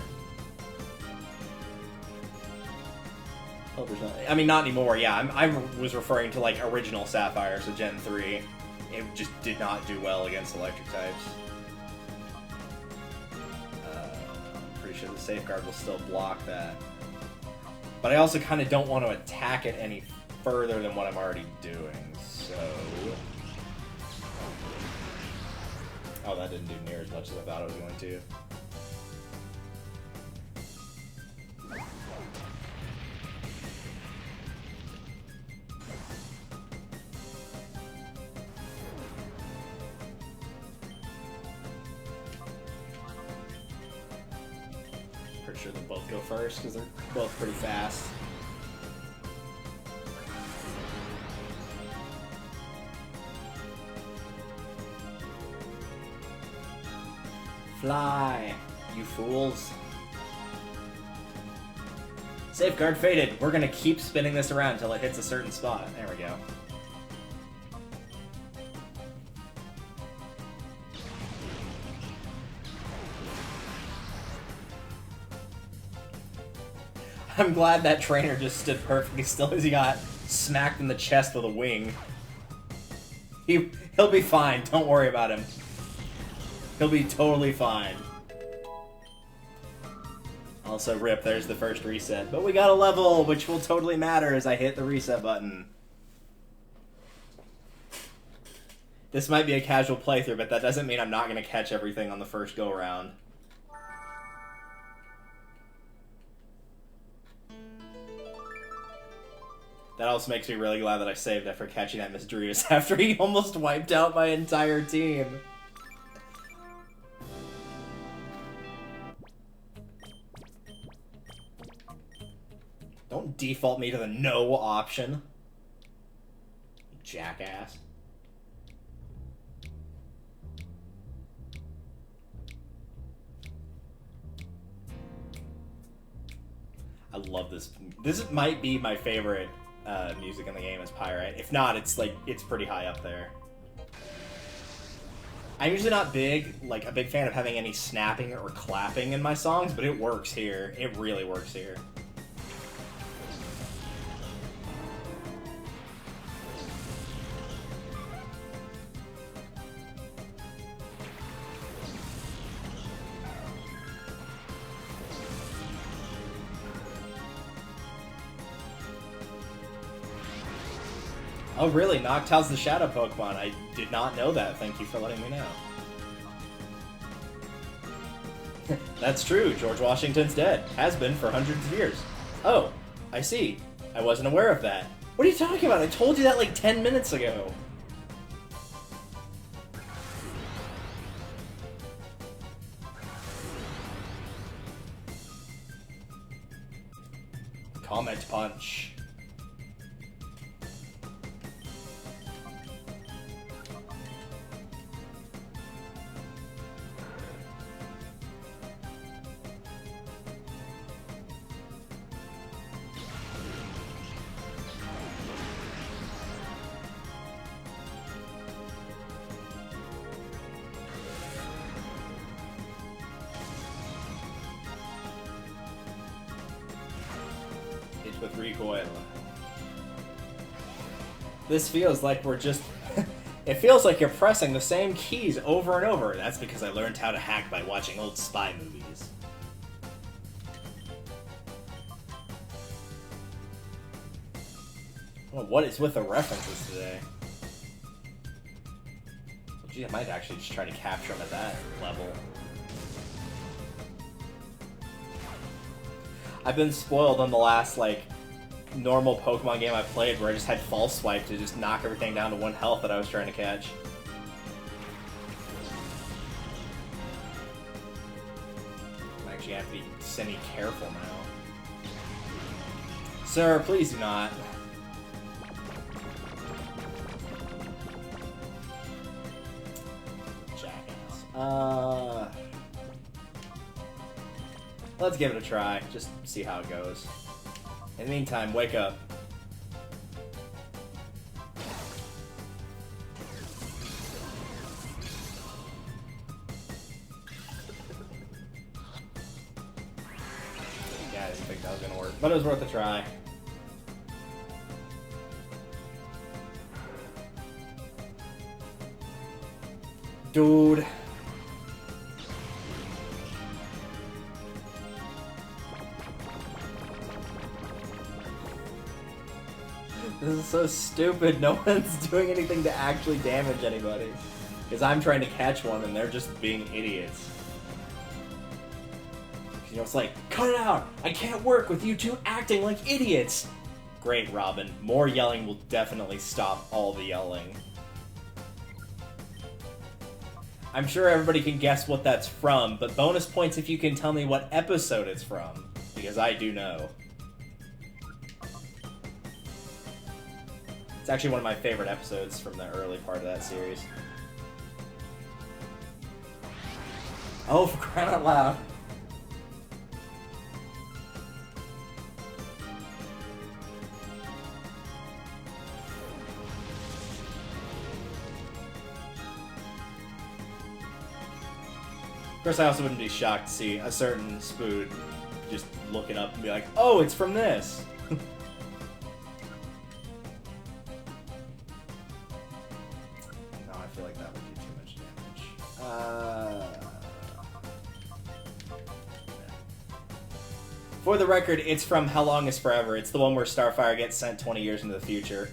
A: Oh, there's not... I mean, not anymore, yeah. I was referring to, like, original Sapphire, so Gen 3. It just did not do well against electric types. Sure the safeguard will still block that. But I also kind of don't want to attack it any further than what I'm already doing, so... Oh, that didn't do near as much as I thought it was going to. Pretty sure they'll both go first because they're both pretty fast. Fly, you fools. Safeguard faded. We're gonna keep spinning this around until it hits a certain spot. There we go. I'm glad that trainer just stood perfectly still as he got smacked in the chest with a wing. He'll be fine. Don't worry about him. He'll be totally fine. Also, rip, there's the first reset. But we got a level, which will totally matter as I hit the reset button. This might be a casual playthrough, but that doesn't mean I'm not going to catch everything on the first go-around. That also makes me really glad that I saved after catching that Misdreavus after he almost wiped out my entire team. Don't default me to the no option. Jackass. I love this. This might be my favorite music in the game is Pyrite. If not, it's like, it's pretty high up there. I'm usually not a big fan of having any snapping or clapping in my songs, but it works here. It really works here. Oh really? Noctowl's the shadow Pokemon. I did not know that. Thank you for letting me know. That's true. George Washington's dead. Has been for hundreds of years. Oh, I see. I wasn't aware of that. What are you talking about? I told you that like 10 minutes ago. Comet Punch. With recoil. This feels like we're just... It feels like you're pressing the same keys over and over. That's because I learned how to hack by watching old spy movies. Well, what is with the references today? Well, gee, I might actually just try to capture them at that level. I've been spoiled on the last, like, normal Pokemon game I played where I just had False Swipe to just knock everything down to 1 health that I was trying to catch. I actually have to be semi-careful now. Sir, please do not. Jackass. Let's give it a try, just see how it goes. In the meantime, wake up. Yeah, I didn't think that was gonna work, but it was worth a try. Dude. This is so stupid. No one's doing anything to actually damage anybody. Because I'm trying to catch one and they're just being idiots. You know, it's like, cut it out! I can't work with you two acting like idiots! Great, Robin. More yelling will definitely stop all the yelling. I'm sure everybody can guess what that's from, but bonus points if you can tell me what episode it's from. Because I do know. It's actually one of my favorite episodes from the early part of that series. Oh, for crying out loud. Of course, I also wouldn't be shocked to see a certain Spood just look it up and be like, oh, it's from this! I feel like that would do too much damage. For the record, it's from How Long Is Forever. It's the one where Starfire gets sent 20 years into the future.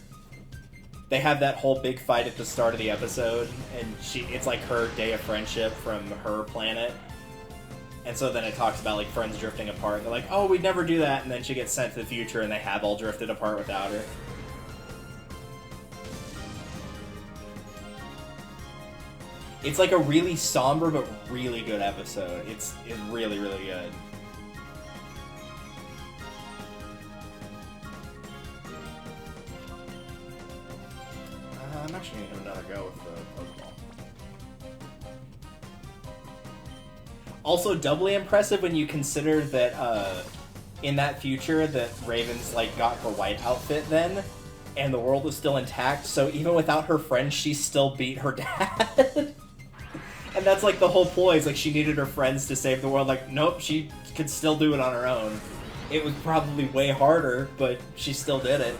A: They have that whole big fight at the start of the episode, and it's like her day of friendship from her planet. And so then it talks about like friends drifting apart. They're like, oh, we'd never do that, and then she gets sent to the future and they have all drifted apart without her. It's like a really somber but really good episode. It's really, really good. I'm actually going to give another go with the Pokeball. Also, doubly impressive when you consider that in that future that Raven's like got her white outfit then, and the world was still intact, so even without her friends, she still beat her dad. And that's like the whole ploy, is like she needed her friends to save the world. Like, nope, she could still do it on her own. It was probably way harder, but she still did it.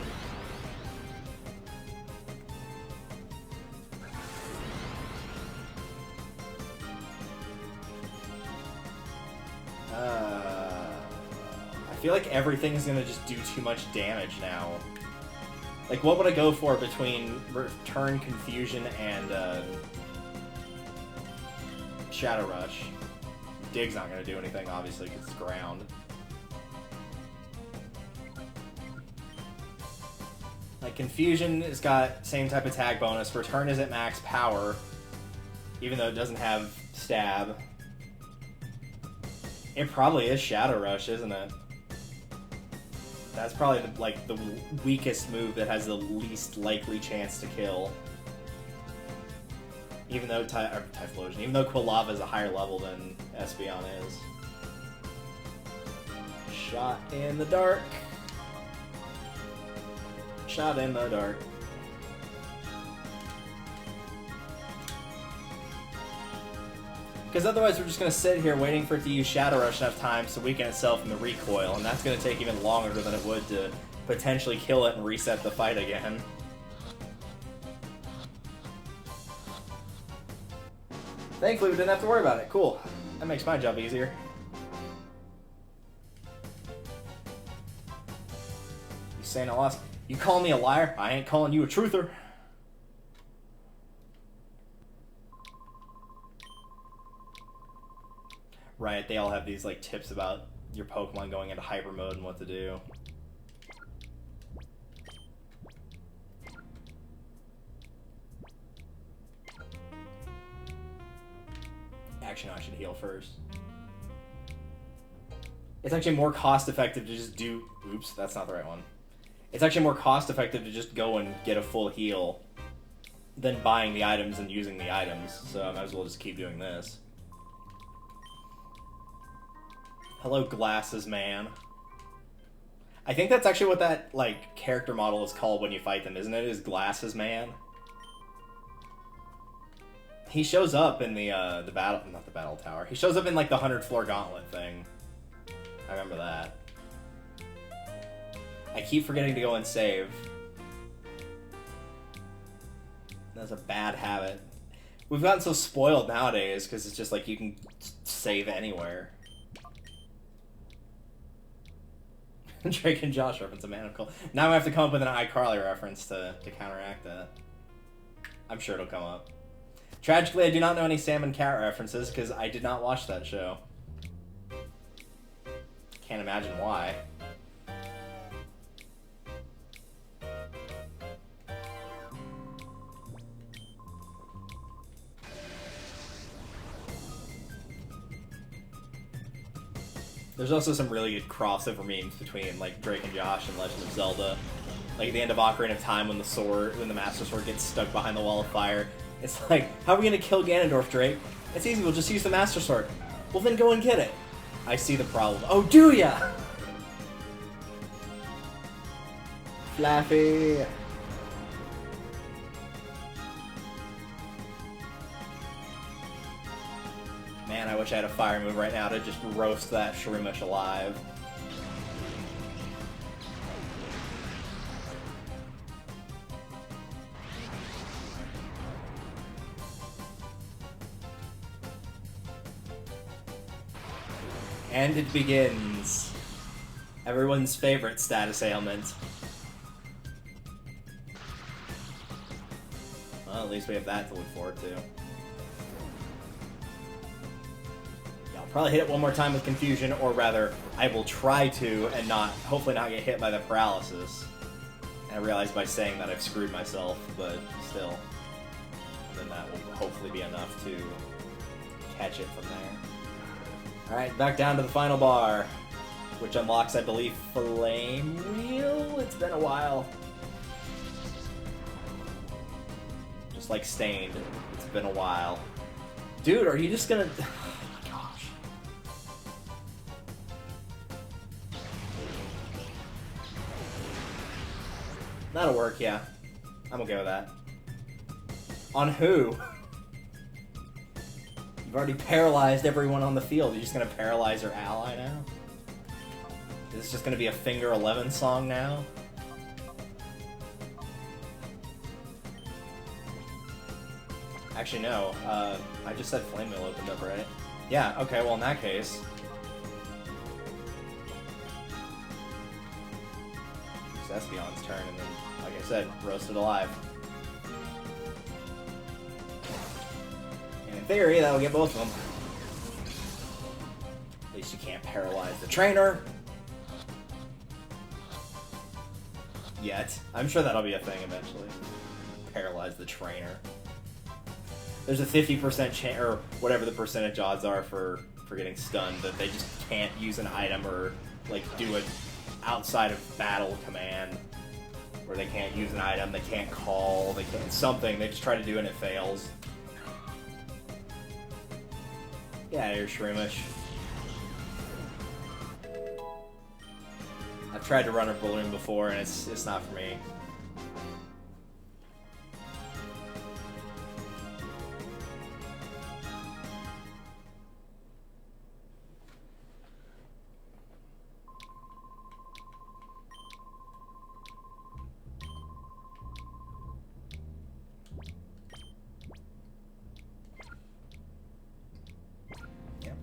A: I feel like everything's gonna just do too much damage now. Like, what would I go for between Return, Confusion, and Shadow Rush? Dig's not gonna do anything, obviously, because it's ground. Like, Confusion has got same type of tag bonus. Return is at max power, even though it doesn't have stab. It probably is Shadow Rush, isn't it? That's probably the weakest move that has the least likely chance to kill. Even though Typhlosion, even though Quilava is a higher level than Espeon is. Shot in the dark. Shot in the dark. Because otherwise we're just going to sit here waiting for it to use Shadow Rush enough time to weaken itself in the recoil, and that's going to take even longer than it would to potentially kill it and reset the fight again. Thankfully we didn't have to worry about it. Cool. That makes my job easier. You saying I lost? You calling me a liar? I ain't calling you a truther. Right, they all have these like tips about your Pokemon going into hyper mode and what to do. Actually, no, I should heal first. It's actually more cost effective to just do... Oops, that's not the right one. It's actually more cost effective to just go and get a full heal than buying the items and using the items, so I might as well just keep doing this. Hello, Glasses Man. I think that's actually what that, like, character model is called when you fight them, isn't it? Is Glasses Man? He shows up in the battle... Not the battle tower. He shows up in, like, the 100 floor gauntlet thing. I remember that. I keep forgetting to go and save. That's a bad habit. We've gotten so spoiled nowadays, because it's just like you can save anywhere. Drake and Josh reference a Manacle. Now I have to come up with an iCarly reference to counteract that. I'm sure it'll come up. Tragically, I do not know any Sam and Cat references because I did not watch that show. Can't imagine why. There's also some really good crossover memes between like Drake and Josh and Legend of Zelda. Like at the end of Ocarina of Time when the Master Sword gets stuck behind the wall of fire. It's like, how are we gonna kill Ganondorf, Drake? It's easy, we'll just use the Master Sword. Well then go and get it. I see the problem. Oh, do ya? Flaffy. Man, I wish I had a fire move right now to just roast that Shroomish alive. And it begins. Everyone's favorite status ailment. Well, at least we have that to look forward to. I'll probably hit it one more time with Confusion, or rather, I will try to and hopefully not get hit by the paralysis. And I realize by saying that I've screwed myself, but still. And then that will hopefully be enough to catch it from there. Alright, back down to the final bar, which unlocks, I believe, Flame Wheel? It's been a while. Just like Stained, it's been a while. Dude, are you just gonna... That'll work, yeah. I'm okay with that. On who? You've already paralyzed everyone on the field. You're just gonna paralyze your ally now? Is this just gonna be a Finger 11 song now? Actually, no. I just said Flame Wheel opened up, right? Yeah, okay, well in that case... it's Espeon's turn, and then, like I said, roasted alive. And in theory, that'll get both of them. At least you can't paralyze the trainer. Yet. I'm sure that'll be a thing eventually. Paralyze the trainer. There's a 50% chance, or whatever the percentage odds are for getting stunned, that they just can't use an item or, like, do it outside of battle command. Where they can't use an item, they can't call, they can't something, they just try to do it and it fails. Yeah, you're Shroomish. I've tried to run a balloon before and it's not for me.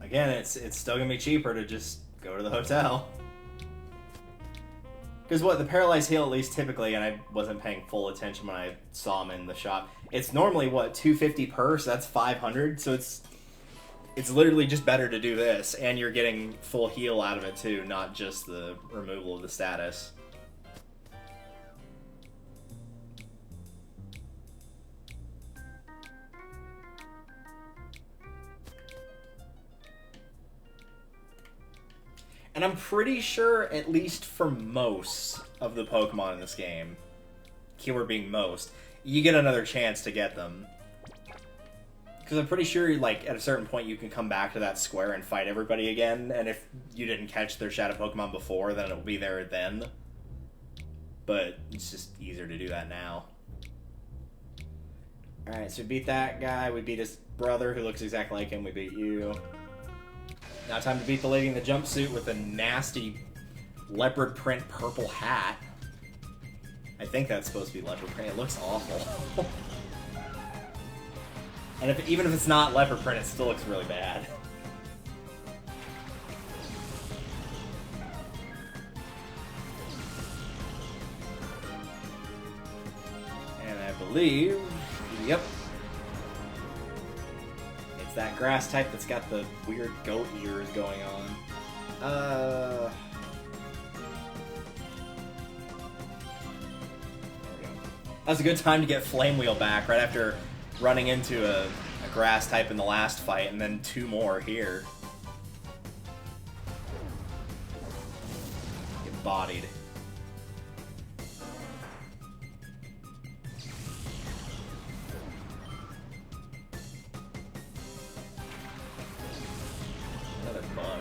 A: Again, it's still gonna be cheaper to just go to the hotel. Because what, the Paralyzed Heal, at least typically, and I wasn't paying full attention when I saw them in the shop, it's normally, what, $250 per, so that's $500, so it's literally just better to do this, and you're getting full heal out of it too, not just the removal of the status. And I'm pretty sure, at least for most of the Pokemon in this game, keyword being most, you get another chance to get them. Because I'm pretty sure, like, at a certain point you can come back to that square and fight everybody again, and if you didn't catch their Shadow Pokemon before, then it'll be there then. But it's just easier to do that now. Alright, so we beat that guy, we beat his brother who looks exactly like him, we beat you. Now time to beat the lady in the jumpsuit with a nasty leopard print purple hat. I think that's supposed to be leopard print. It looks awful. And even if it's not leopard print, it still looks really bad. And I believe... Yep. It's that grass type that's got the weird goat ears going on. That was a good time to get Flame Wheel back right after running into a grass type in the last fight, and then two more here. Get bodied. Another bug.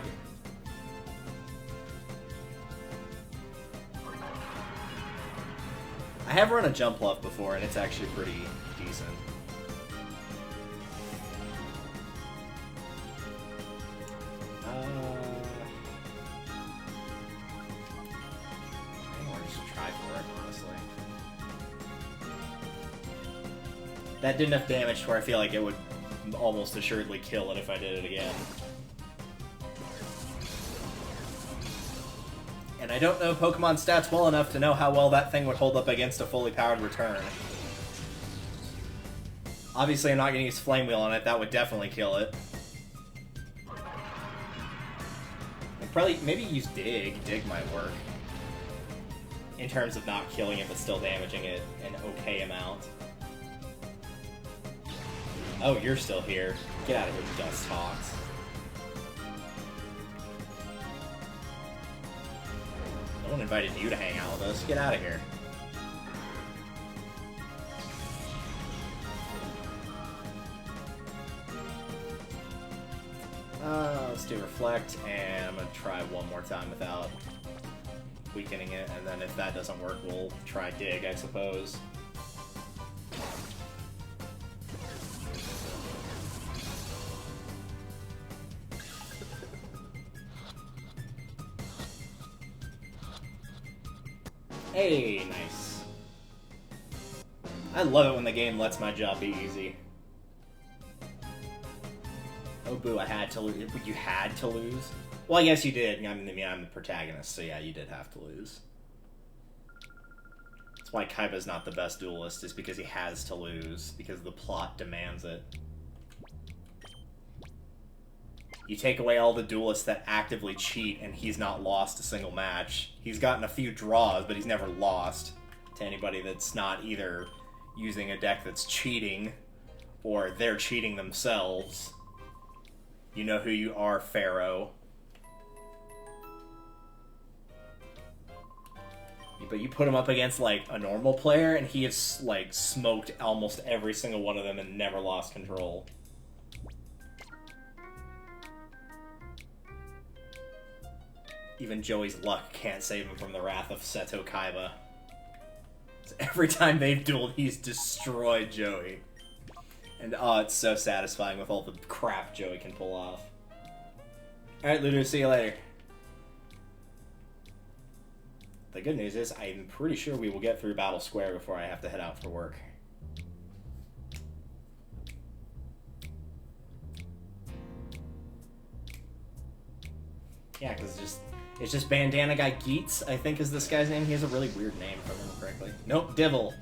A: I have run a Jump Luff before, and it's actually pretty decent. That did enough damage to where I feel like it would almost assuredly kill it if I did it again. And I don't know Pokemon stats well enough to know how well that thing would hold up against a fully powered return. Obviously I'm not going to use Flame Wheel on it, that would definitely kill it. I'd probably, maybe use Dig. Dig might work. In terms of not killing it but still damaging it an okay amount. Oh, you're still here. Get out of here, Dust Fox. No one invited you to hang out with us. Get out of here. Let's do Reflect, and I'm going to try one more time without weakening it, and then if that doesn't work, we'll try Dig, I suppose. Hey, nice. I love it when the game lets my job be easy. Oh boo, I had to lose. You had to lose? Well, yes you did. I mean, I'm the protagonist, so yeah, you did have to lose. That's why Kaiba's not the best duelist, is because he has to lose, because the plot demands it. You take away all the duelists that actively cheat, and he's not lost a single match. He's gotten a few draws, but he's never lost to anybody that's not either using a deck that's cheating, or they're cheating themselves. You know who you are, Pharaoh. But you put him up against, like, a normal player, and he has, like, smoked almost every single one of them and never lost control. Even Joey's luck can't save him from the wrath of Seto Kaiba. So every time they've dueled, he's destroyed Joey. And oh, it's so satisfying with all the crap Joey can pull off. Alright, Ludo, see you later. The good news is, I'm pretty sure we will get through Battle Square before I have to head out for work. Yeah, because it's just Bandana Guy Geets, I think is this guy's name. He has a really weird name, if I remember correctly. Nope, Divil.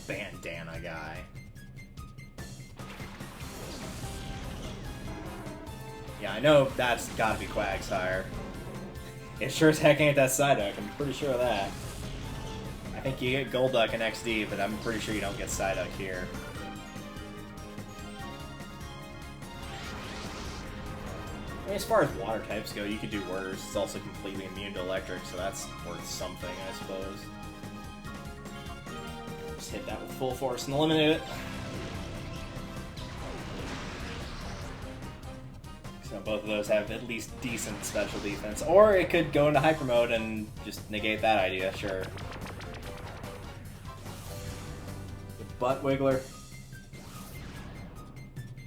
A: Bandana Guy. Yeah, I know that's gotta be Quagsire. It sure as heck ain't that Psyduck, I'm pretty sure of that. I think you get Golduck in XD, but I'm pretty sure you don't get Psyduck here. I mean, as far as water types go, you could do worse. It's also completely immune to electric, so that's worth something, I suppose. Just hit that with full force and eliminate it. So both of those have at least decent special defense. Or it could go into hyper mode and just negate that idea, sure. The butt wiggler.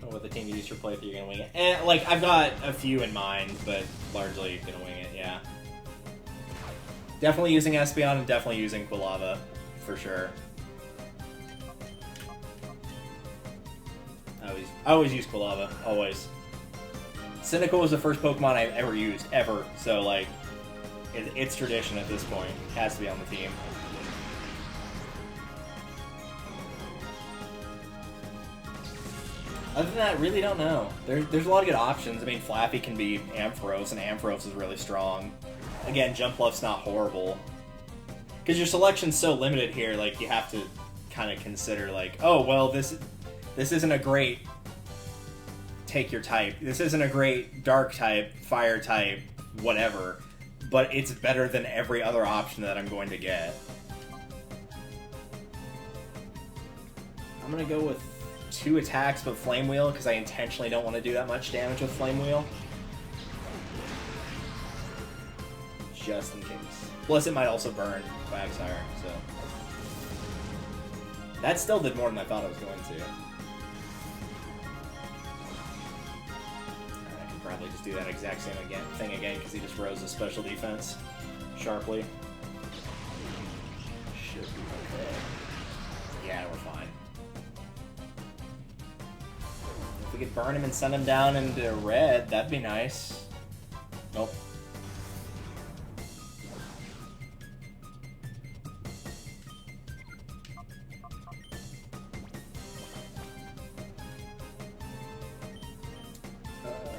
A: What the team you use for playthrough, you're gonna wing it. And, like, I've got a few in mind, but largely gonna wing it, yeah. Definitely using Espeon and definitely using Quilava, for sure. I always use Quilava, always. Cynical was the first Pokemon I've ever used, ever, so, like, it's tradition at this point. It has to be on the team. Other than that, I really don't know. There's a lot of good options. I mean, Flappy can be Ampharos, and Ampharos is really strong. Again, Jumpluff's not horrible. Because your selection's so limited here, like, you have to kind of consider, like, oh, well, this isn't a great take your type. This isn't a great dark type, fire type, whatever. But it's better than every other option that I'm going to get. I'm going to go with 2 attacks with Flame Wheel, because I intentionally don't want to do that much damage with Flame Wheel. Just in case. Plus, it might also burn Quagsire, so... That still did more than I thought it was going to. I can probably just do that exact same thing again, because he just rose his special defense sharply. Should be okay. Yeah, we're fine. If we could burn him and send him down into red, that'd be nice. Nope.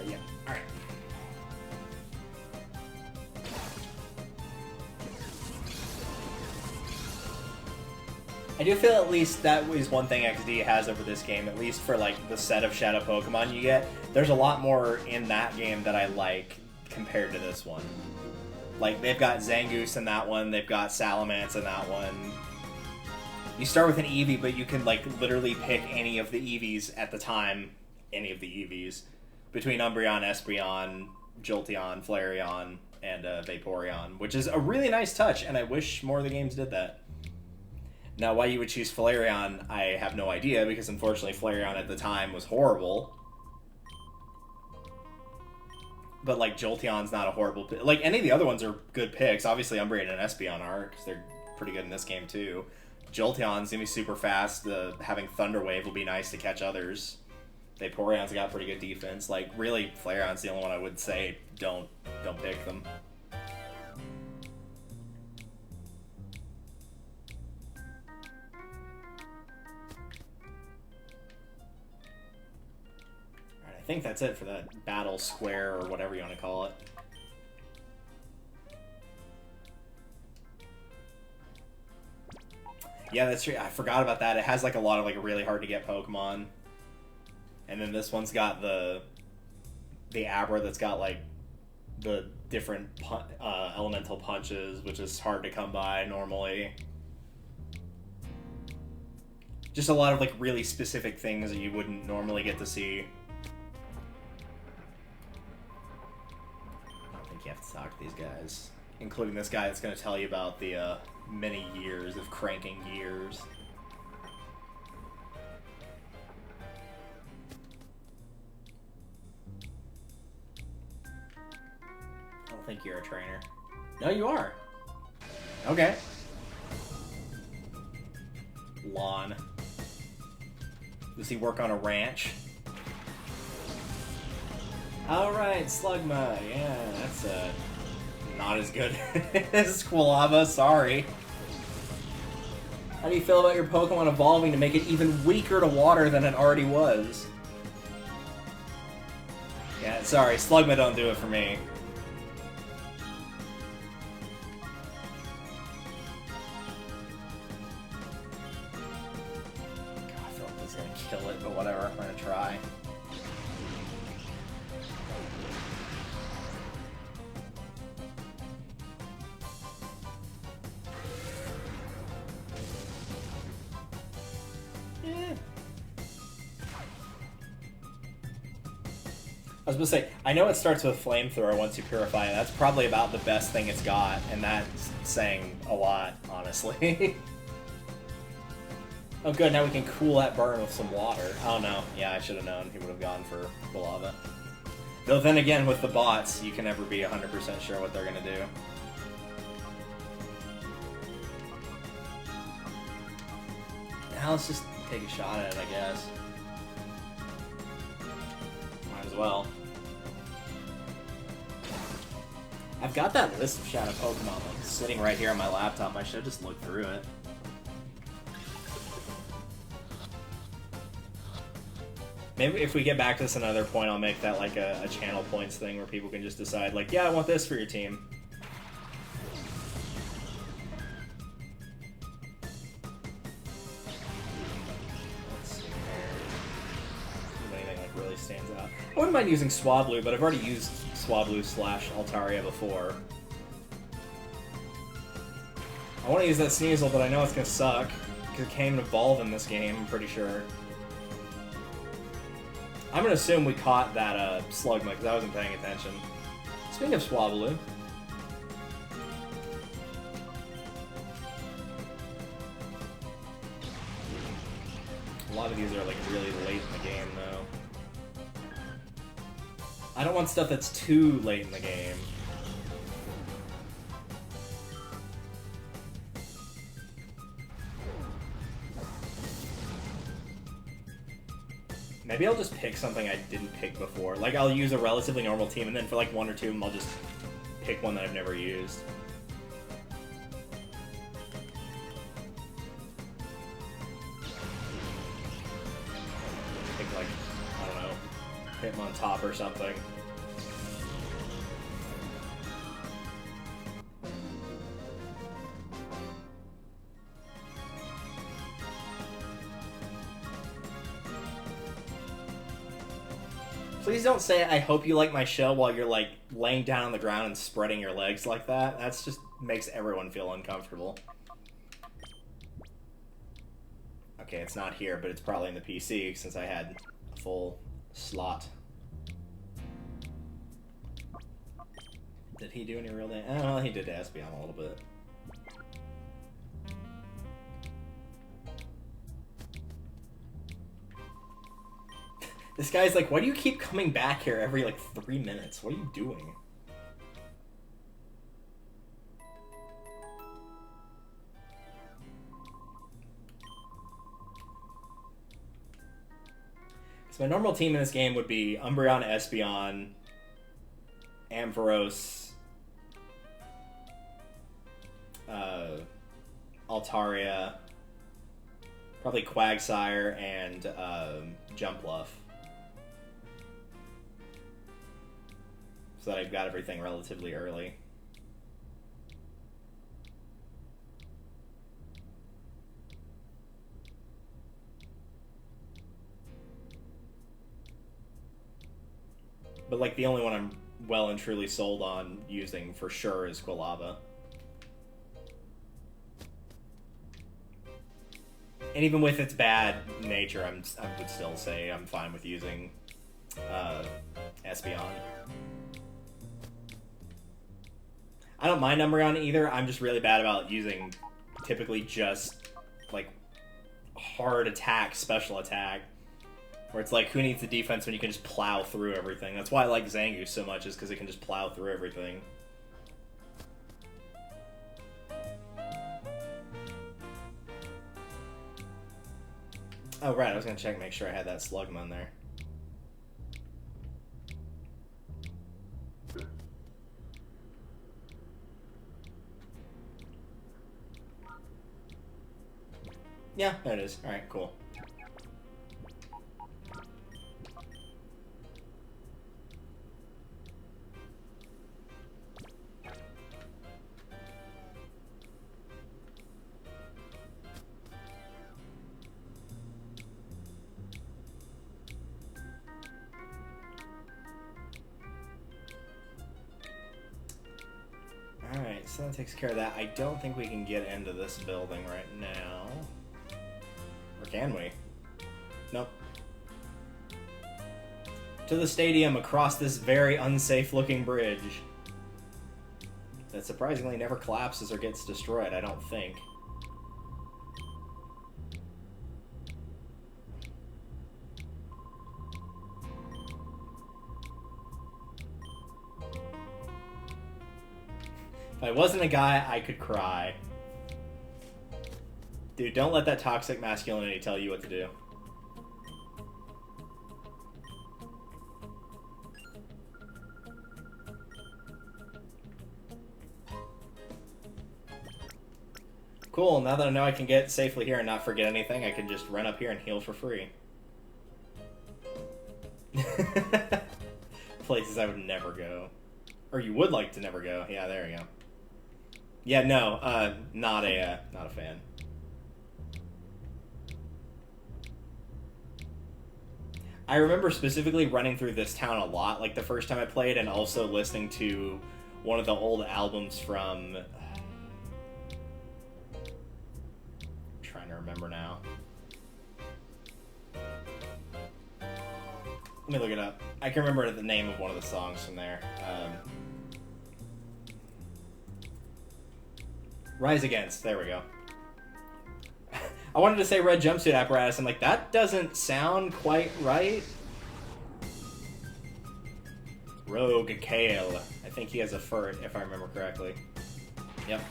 A: Yeah. Alright. I do feel at least that is one thing XD has over this game, at least for like the set of Shadow Pokemon you get. There's a lot more in that game that I like compared to this one. Like, they've got Zangoose in that one, they've got Salamence in that one. You start with an Eevee, but you can like literally pick any of the Eevees at the time, any of the Eevees, between Umbreon, Espeon, Jolteon, Flareon, and Vaporeon, which is a really nice touch, and I wish more of the games did that. Now, why you would choose Flareon, I have no idea, because unfortunately Flareon at the time was horrible. But, like, Jolteon's not a horrible pick. Like, any of the other ones are good picks. Obviously, Umbreon and Espeon are, because they're pretty good in this game, too. Jolteon's going to be super fast. Having Thunder Wave will be nice to catch others. Vaporeon's got pretty good defense. Like, really, Flareon's the only one I would say don't pick them. Alright, I think that's it for that battle square, or whatever you want to call it. Yeah, that's true. I forgot about that. It has, like, a lot of, like, really hard-to-get Pokemon. And then this one's got the Abra that's got, like, the different elemental punches, which is hard to come by normally. Just a lot of, like, really specific things that you wouldn't normally get to see. I don't think you have to talk to these guys. Including this guy that's going to tell you about the many years of cranking gears. I don't think you're a trainer. No, you are. Okay. Lawn. Does he work on a ranch? Alright, Slugma. Yeah, that's not as good as Squilava, sorry. How do you feel about your Pokemon evolving to make it even weaker to water than it already was? Yeah, sorry, Slugma don't do it for me. God, I feel like this is gonna kill it, but whatever, I'm gonna try. I was going to say, I know it starts with Flamethrower once you purify it. That's probably about the best thing it's got, and that's saying a lot, honestly. Oh good, now we can cool that burn with some water. Oh no, yeah, I should have known he would have gone for the lava. Though then again, with the bots, you can never be 100% sure what they're going to do. Now let's just take a shot at it, I guess. Might as well. I've got that list of Shadow Pokemon like sitting right here on my laptop. I should have just looked through it. Maybe if we get back to this another point, I'll make that like a channel points thing where people can just decide, like, yeah, I want this for your team. Let's see if anything like really stands out. I wouldn't mind using Swablu, but I've already used Swablu / Altaria before. I want to use that Sneasel, but I know it's going to suck, because it can't even evolve in this game, I'm pretty sure. I'm going to assume we caught that Slugma, because I wasn't paying attention. Speaking of Swablu. A lot of these are like really late in the game, though. I don't want stuff that's too late in the game. Maybe I'll just pick something I didn't pick before. Like, I'll use a relatively normal team, and then for like one or two of them, I'll just pick one that I've never used. Pick like, I don't know, Hitmontop or something. Please don't say, I hope you like my show while you're, like, laying down on the ground and spreading your legs like that. That's just makes everyone feel uncomfortable. Okay, it's not here, but it's probably in the PC, since I had a full slot. Did he do any real damage? Oh, well, he did to Espeon a little bit. This guy's like, why do you keep coming back here every, like, 3 minutes? What are you doing? So my normal team in this game would be Umbreon, Espeon, Ampharos, Altaria, probably Quagsire, and Jumpluff. So that I've got everything relatively early. But, like, the only one I'm well and truly sold on using for sure is Quilava. And even with its bad nature, I would still say I'm fine with using Espeon. I don't mind Umbreon either. I'm just really bad about using typically just, like, hard attack, special attack. Where it's like, who needs the defense when you can just plow through everything? That's why I like Zangoose so much, is because it can just plow through everything. Oh, right, I was going to check and make sure I had that Slugma in there. Yeah, there it is. Alright, cool. Alright, so that takes care of that. I don't think we can get into this building right now. Or can we? Nope. To the stadium across this very unsafe-looking bridge. That surprisingly never collapses or gets destroyed, I don't think. If I wasn't a guy, I could cry. Dude, don't let that toxic masculinity tell you what to do. Cool, now that I know I can get safely here and not forget anything, I can just run up here and heal for free. Places I would never go. Or you would like to never go. Yeah, there you go. Yeah, no, not a fan. I remember specifically running through this town a lot, like the first time I played, and also listening to one of the old albums from... I'm trying to remember now. Let me look it up. I can remember the name of one of the songs from there. Rise Against, there we go. I wanted to say Red Jumpsuit Apparatus. I'm like, that doesn't sound quite right. Rogue Kale. I think he has a Furt, if I remember correctly. Yep.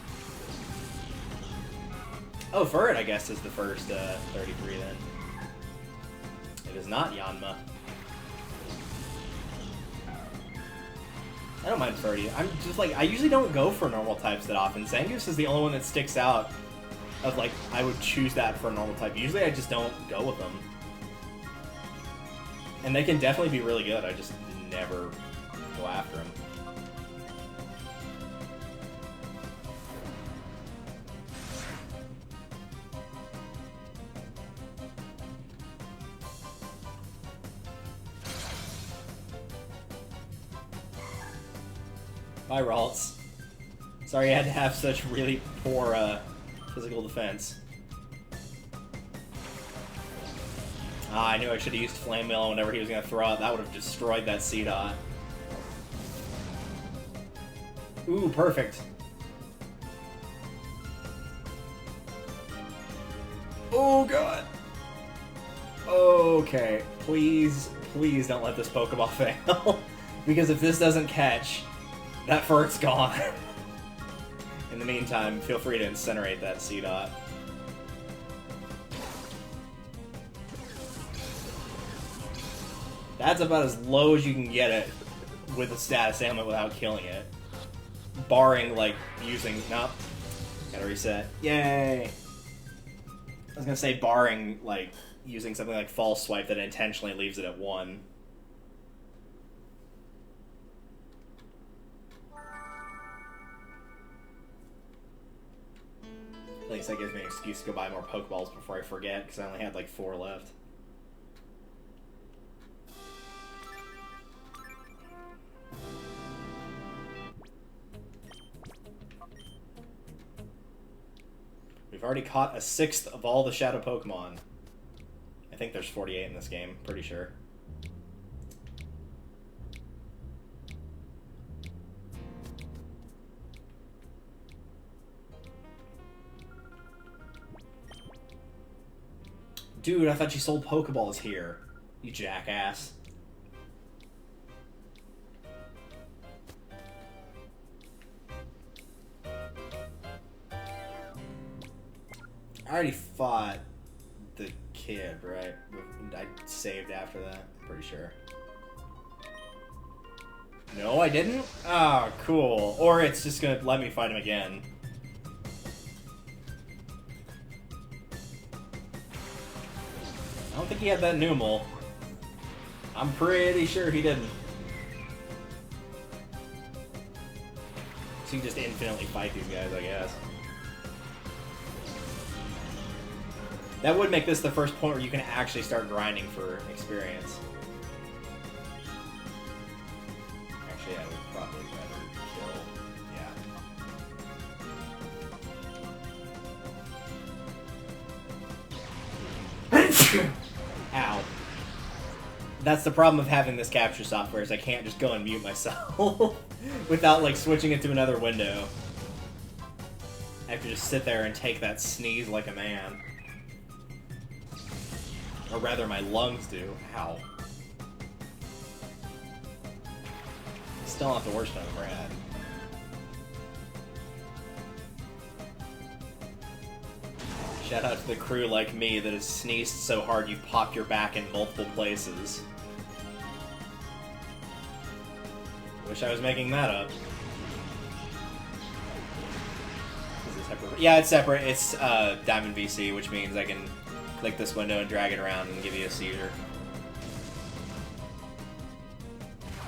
A: Oh, Furt, I guess, is the first 33 then. It is not Yanma. I don't mind Furty. I'm just like, I usually don't go for normal types that often. Zangoose is the only one that sticks out of like, I would choose that for a normal type. Usually I just don't go with them. And they can definitely be really good. I just never go after them. Bye, Ralts. Sorry you had to have such really poor physical defense. Ah, I knew I should have used Flame Mill whenever he was going to throw out. That would have destroyed that C-Dot. Ooh, perfect. Oh, God. Okay. Please, please don't let this Pokeball fail. Because if this doesn't catch, that Fert's gone. In the meantime, feel free to incinerate that C-Dot. That's about as low as you can get it with a status ailment without killing it. Barring, like, using... Nope. Gotta reset. Yay! I was gonna say barring, like, using something like False Swipe that intentionally leaves it at 1. At least that gives me an excuse to go buy more Pokeballs before I forget, because I only had, like, 4 left. We've already caught a 6th of all the Shadow Pokemon. I think there's 48 in this game, pretty sure. Dude, I thought you sold Pokeballs here, you jackass. I already fought the kid, right? I saved after that, I'm pretty sure. No, I didn't? Oh, cool. Or it's just gonna let me fight him again. I don't think he had that Numel. I'm pretty sure he didn't. So you can just infinitely fight these guys, I guess. That would make this the first point where you can actually start grinding for experience. Actually, I would probably rather kill. Yeah. Ow. That's the problem of having this capture software, is I can't just go and mute myself without, like, switching it to another window. I have to just sit there and take that sneeze like a man. Or rather, my lungs do. Ow. Still not the worst I've ever had. Shout out to the crew like me that has sneezed so hard you pop your back in multiple places. Wish I was making that up. Is it separate? Yeah, it's separate. It's Diamond VC, which means I can click this window and drag it around and give you a seizure.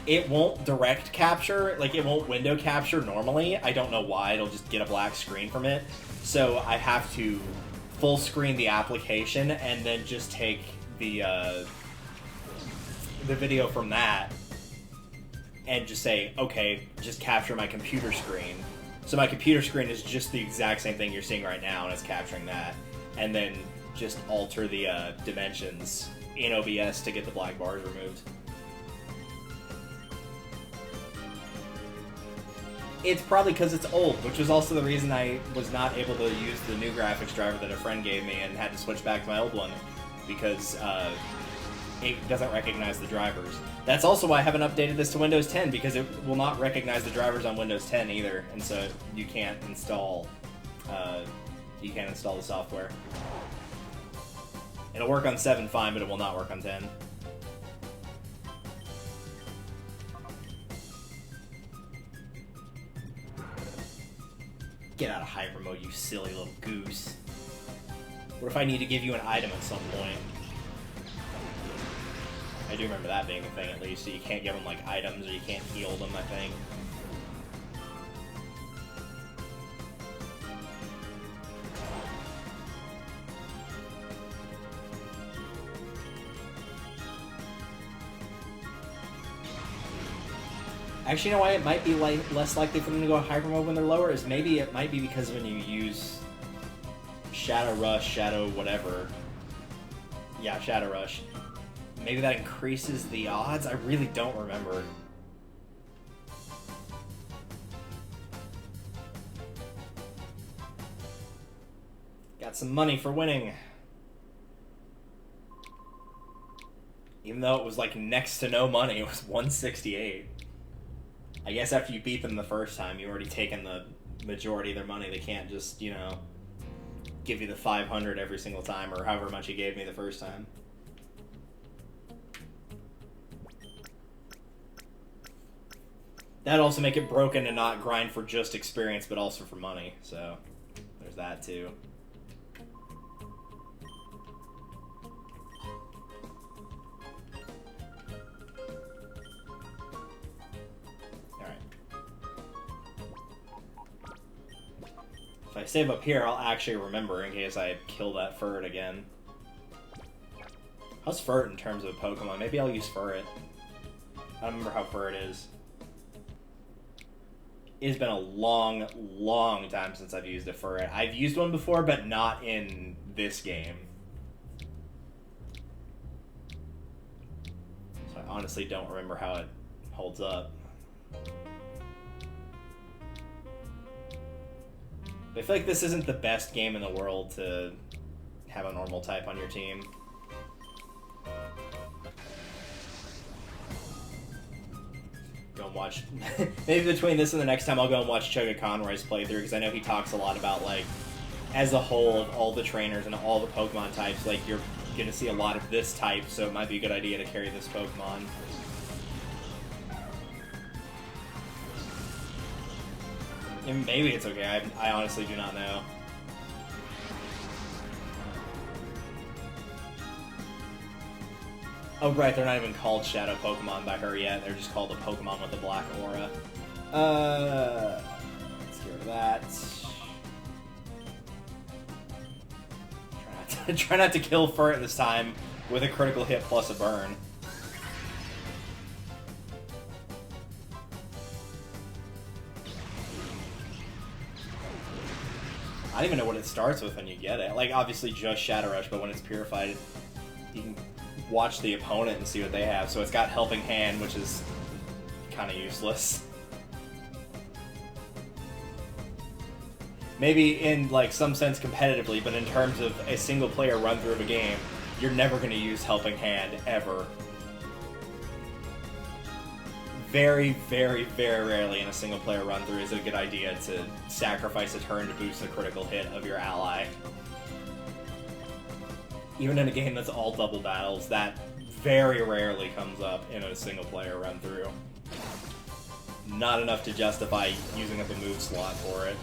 A: It won't direct capture, like it won't window capture normally. I don't know why, it'll just get a black screen from it. So I have to full screen the application and then just take the video from that and just say, okay, just capture my computer screen. So my computer screen is just the exact same thing you're seeing right now, and it's capturing that. And then just alter the dimensions in OBS to get the black bars removed. It's probably because it's old, which was also the reason I was not able to use the new graphics driver that a friend gave me and had to switch back to my old one, because it doesn't recognize the drivers. That's also why I haven't updated this to Windows 10, because it will not recognize the drivers on Windows 10 either, and so you can't install the software. It'll work on 7 fine, but it will not work on 10. Get out of hyper mode, you silly little goose. What if I need to give you an item at some point? I do remember that being a thing, at least, so you can't give them, like, items, or you can't heal them, I think. Actually, you know why it might be less likely for them to go hyper mode when they're lower? Is maybe it might be because when you use Shadow Rush, Shadow whatever. Yeah, Shadow Rush. Maybe that increases the odds? I really don't remember. Got some money for winning. Even though it was like next to no money, it was 168. I guess after you beat them the first time, you've already taken the majority of their money. They can't just, you know, give you the 500 every single time, or however much you gave me the first time. That'd also make it broken to not grind for just experience, but also for money. So, there's that too. Alright. If I save up here, I'll actually remember in case I kill that Furt again. How's Furt in terms of Pokemon? Maybe I'll use Furt. I don't remember how Furt is. It's been a long, long time since I've used a Furret. I've used one before, but not in this game. So I honestly don't remember how it holds up. I feel like this isn't the best game in the world to have a normal type on your team. Go and watch. Maybe between this and the next time, I'll go and watch Chugga Conroy's playthrough, because I know he talks a lot about, like, as a whole of all the trainers and all the Pokemon types, like, you're going to see a lot of this type, so it might be a good idea to carry this Pokemon. And maybe it's okay. I honestly do not know. Oh, right, they're not even called Shadow Pokemon by her yet. They're just called a Pokemon with a black aura. Let's get rid of that. Try not to kill Furt this time with a critical hit plus a burn. I don't even know what it starts with when you get it. Like, obviously just Shadow Rush, but when it's purified, you can watch the opponent and see what they have. So it's got Helping Hand, which is kind of useless. Maybe in, like, some sense competitively, but in terms of a single player run through of a game, you're never going to use Helping Hand, ever. Very, very, very rarely in a single player run through is it a good idea to sacrifice a turn to boost the critical hit of your ally. Even in a game that's all double battles, that very rarely comes up in a single player run through. Not enough to justify using up a move slot for it.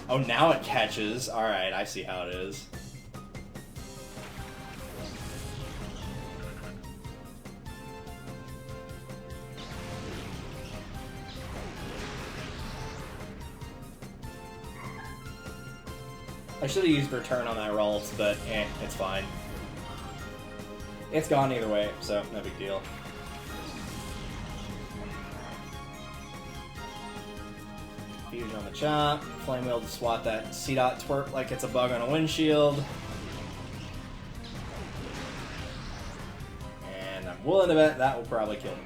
A: Oh, now it catches. Alright, I see how it is. I should have used Return on that Ralts, but it's fine. It's gone either way, so no big deal. Fusion on the chop, Flame Wheel to swat that C-Dot twerp like it's a bug on a windshield. And I'm willing to bet that will probably kill me.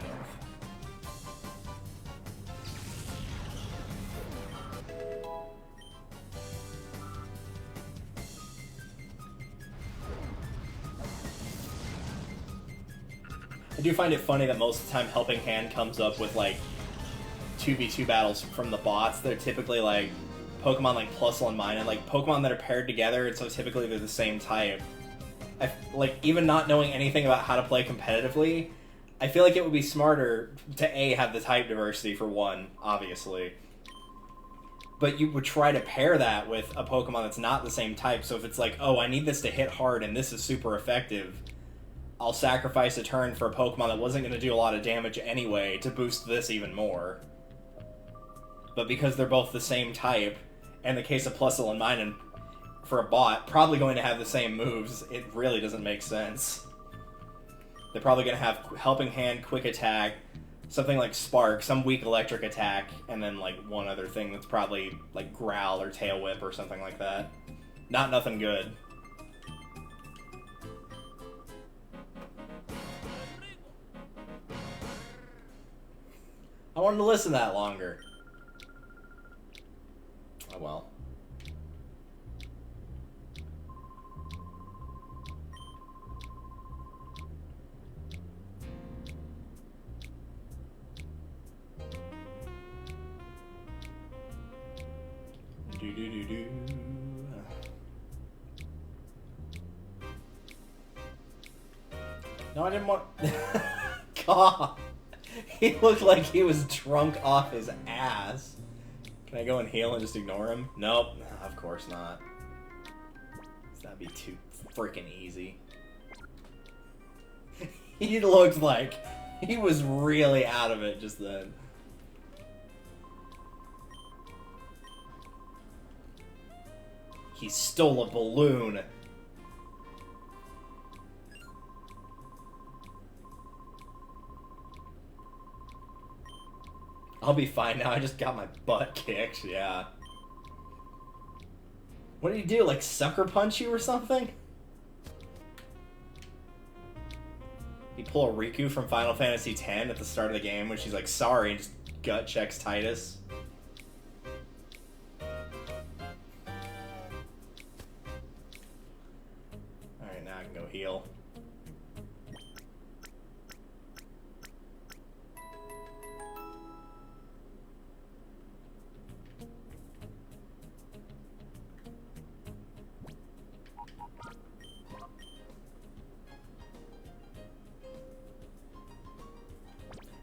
A: I do find it funny that most of the time Helping Hand comes up with, like, 2v2 battles from the bots. They're typically, like, Pokemon like Plusle and Minun, like, Pokemon that are paired together, and so typically they're the same type. Like, even not knowing anything about how to play competitively, I feel like it would be smarter to, A, have the type diversity for one, obviously. But you would try to pair that with a Pokemon that's not the same type, so if it's like, oh, I need this to hit hard and this is super effective, I'll sacrifice a turn for a Pokemon that wasn't going to do a lot of damage anyway to boost this even more. But because they're both the same type, and the case of Plusle and Minun, for a bot, probably going to have the same moves, it really doesn't make sense. They're probably going to have Helping Hand, Quick Attack, something like Spark, some weak electric attack, and then like one other thing that's probably like Growl or Tail Whip or something like that. Not nothing good. I wanted to listen to that longer. Oh well. Do-do-do-do-do. No, I didn't want... God! He looked like he was drunk off his ass. Can I go and heal and just ignore him? Nope. Of course not. That'd be too freaking easy. He looked like he was really out of it just then. He stole a balloon. I'll be fine now. I just got my butt kicked. Yeah. What did he do? Like sucker punch you or something? He pull a Riku from Final Fantasy X at the start of the game when she's like, sorry, and just gut checks Titus. Alright, now I can go heal.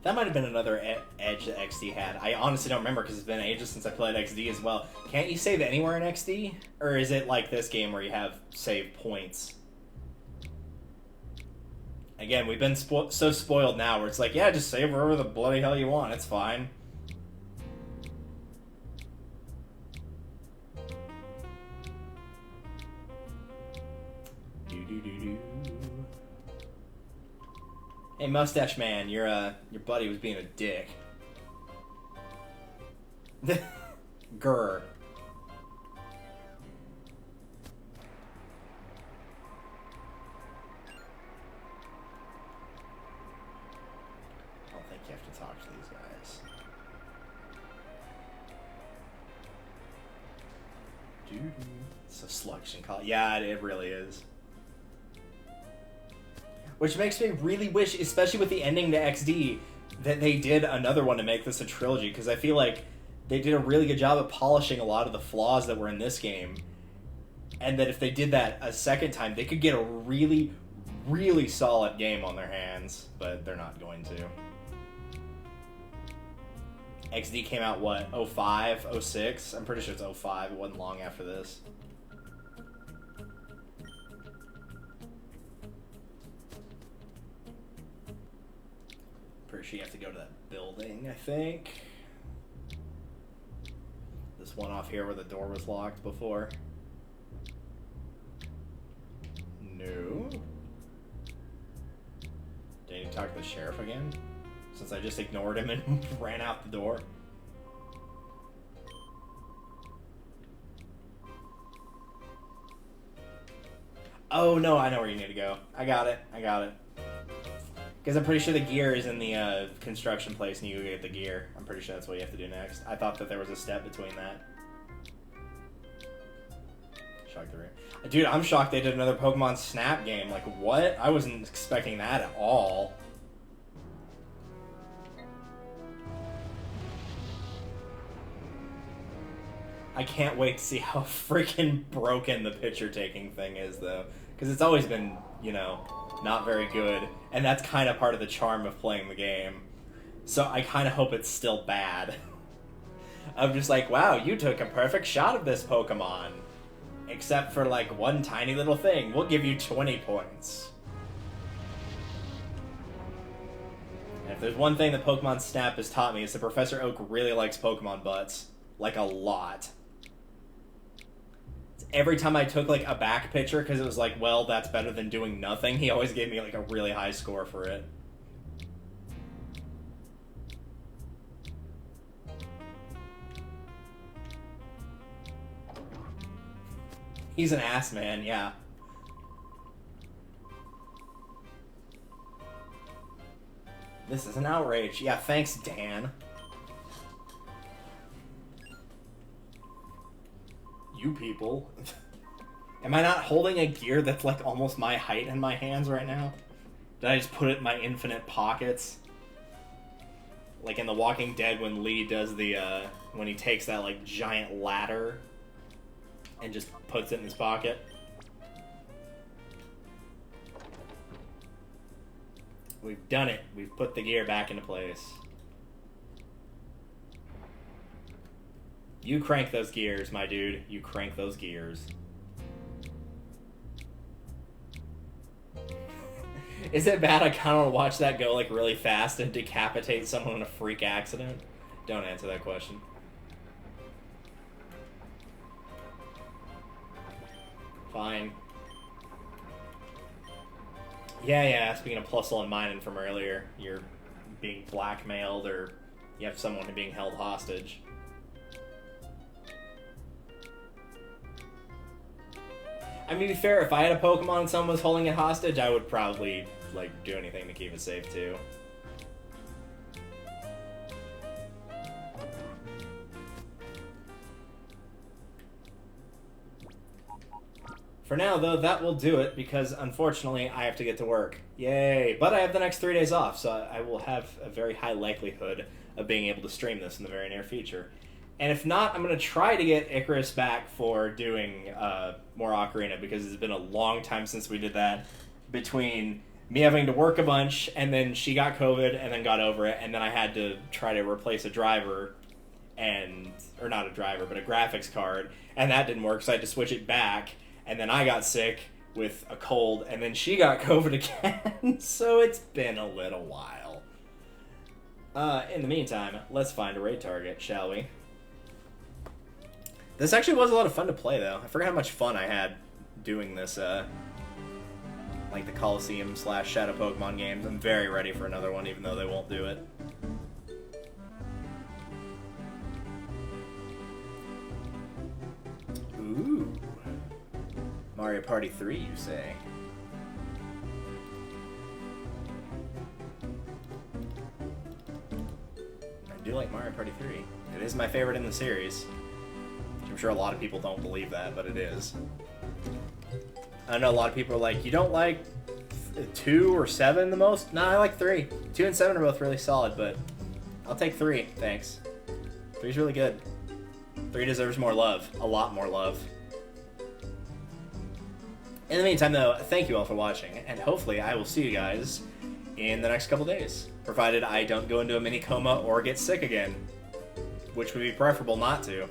A: That might have been another edge that XD had. I honestly don't remember because it's been ages since I played XD as well. Can't you save anywhere in XD? Or is it like this game where you have save points? Again, we've been so spoiled now where it's like, yeah, just save wherever the bloody hell you want. It's fine. Hey, Mustache Man, your buddy was being a dick. Grr. I don't think you have to talk to these guys. Dude, it's a selection call. Yeah, it really is. Which makes me really wish, especially with the ending to XD, that they did another one to make this a trilogy, because I feel like they did a really good job of polishing a lot of the flaws that were in this game, and that if they did that a second time, they could get a really, really solid game on their hands, but they're not going to. XD came out, what, 05, 06? I'm pretty sure it's 05, it wasn't long after this. Pretty sure you have to go to that building, I think. This one off here where the door was locked before. No. Do I need to talk to the sheriff again? Since I just ignored him and ran out the door. Oh, no, I know where you need to go. I got it. Because I'm pretty sure the gear is in the construction place and you get the gear. I'm pretty sure that's what you have to do next. I thought that there was a step between that. Shocked the room. Dude, I'm shocked they did another Pokemon Snap game. Like, what? I wasn't expecting that at all. I can't wait to see how freaking broken the picture taking thing is, though. Because it's always been, you know, not very good. And that's kind of part of the charm of playing the game. So I kind of hope it's still bad. I'm just like, wow, you took a perfect shot of this Pokemon. Except for, like, one tiny little thing. We'll give you 20 points. And if there's one thing that Pokemon Snap has taught me, is that Professor Oak really likes Pokemon butts. Like, a lot. Every time I took, like, a back picture, because it was like, well, that's better than doing nothing, he always gave me, like, a really high score for it. He's an ass man, yeah. This is an outrage. Yeah, thanks, Dan. You people. Am I not holding a gear that's like almost my height in my hands right now? Did I just put it in my infinite pockets? Like in The Walking Dead when Lee does the, when he takes that like giant ladder and just puts it in his pocket. We've done it. We've put the gear back into place. You crank those gears, my dude. You crank those gears. Is it bad I kind of want to watch that go like really fast and decapitate someone in a freak accident? Don't answer that question. Fine. Yeah, speaking of plus one mining from earlier, you're being blackmailed or you have someone being held hostage. I mean, to be fair, if I had a Pokemon and someone was holding it hostage, I would probably, like, do anything to keep it safe, too. For now, though, that will do it, because, unfortunately, I have to get to work. Yay! But I have the next 3 days off, so I will have a very high likelihood of being able to stream this in the very near future. And if not, I'm going to try to get Icarus back for doing more Ocarina, because it's been a long time since we did that. Between me having to work a bunch, and then she got COVID, and then got over it, and then I had to try to replace a driver, or not a driver, but a graphics card, and that didn't work, so I had to switch it back, and then I got sick with a cold, and then she got COVID again, so it's been a little while. In the meantime, let's find a raid target, shall we? This actually was a lot of fun to play, though. I forgot how much fun I had doing this, like the Colosseum / Shadow Pokemon games. I'm very ready for another one, even though they won't do it. Ooh. Mario Party 3, you say? I do like Mario Party 3. It is my favorite in the series. I'm sure a lot of people don't believe that, but it is. I know a lot of people are like, you don't like 2 or 7 the most? No, I like 3. 2 and 7 are both really solid, but I'll take 3, thanks. 3's really good. 3 deserves more love. A lot more love. In the meantime, though, thank you all for watching, and hopefully I will see you guys in the next couple days, provided I don't go into a mini coma or get sick again, which would be preferable not to.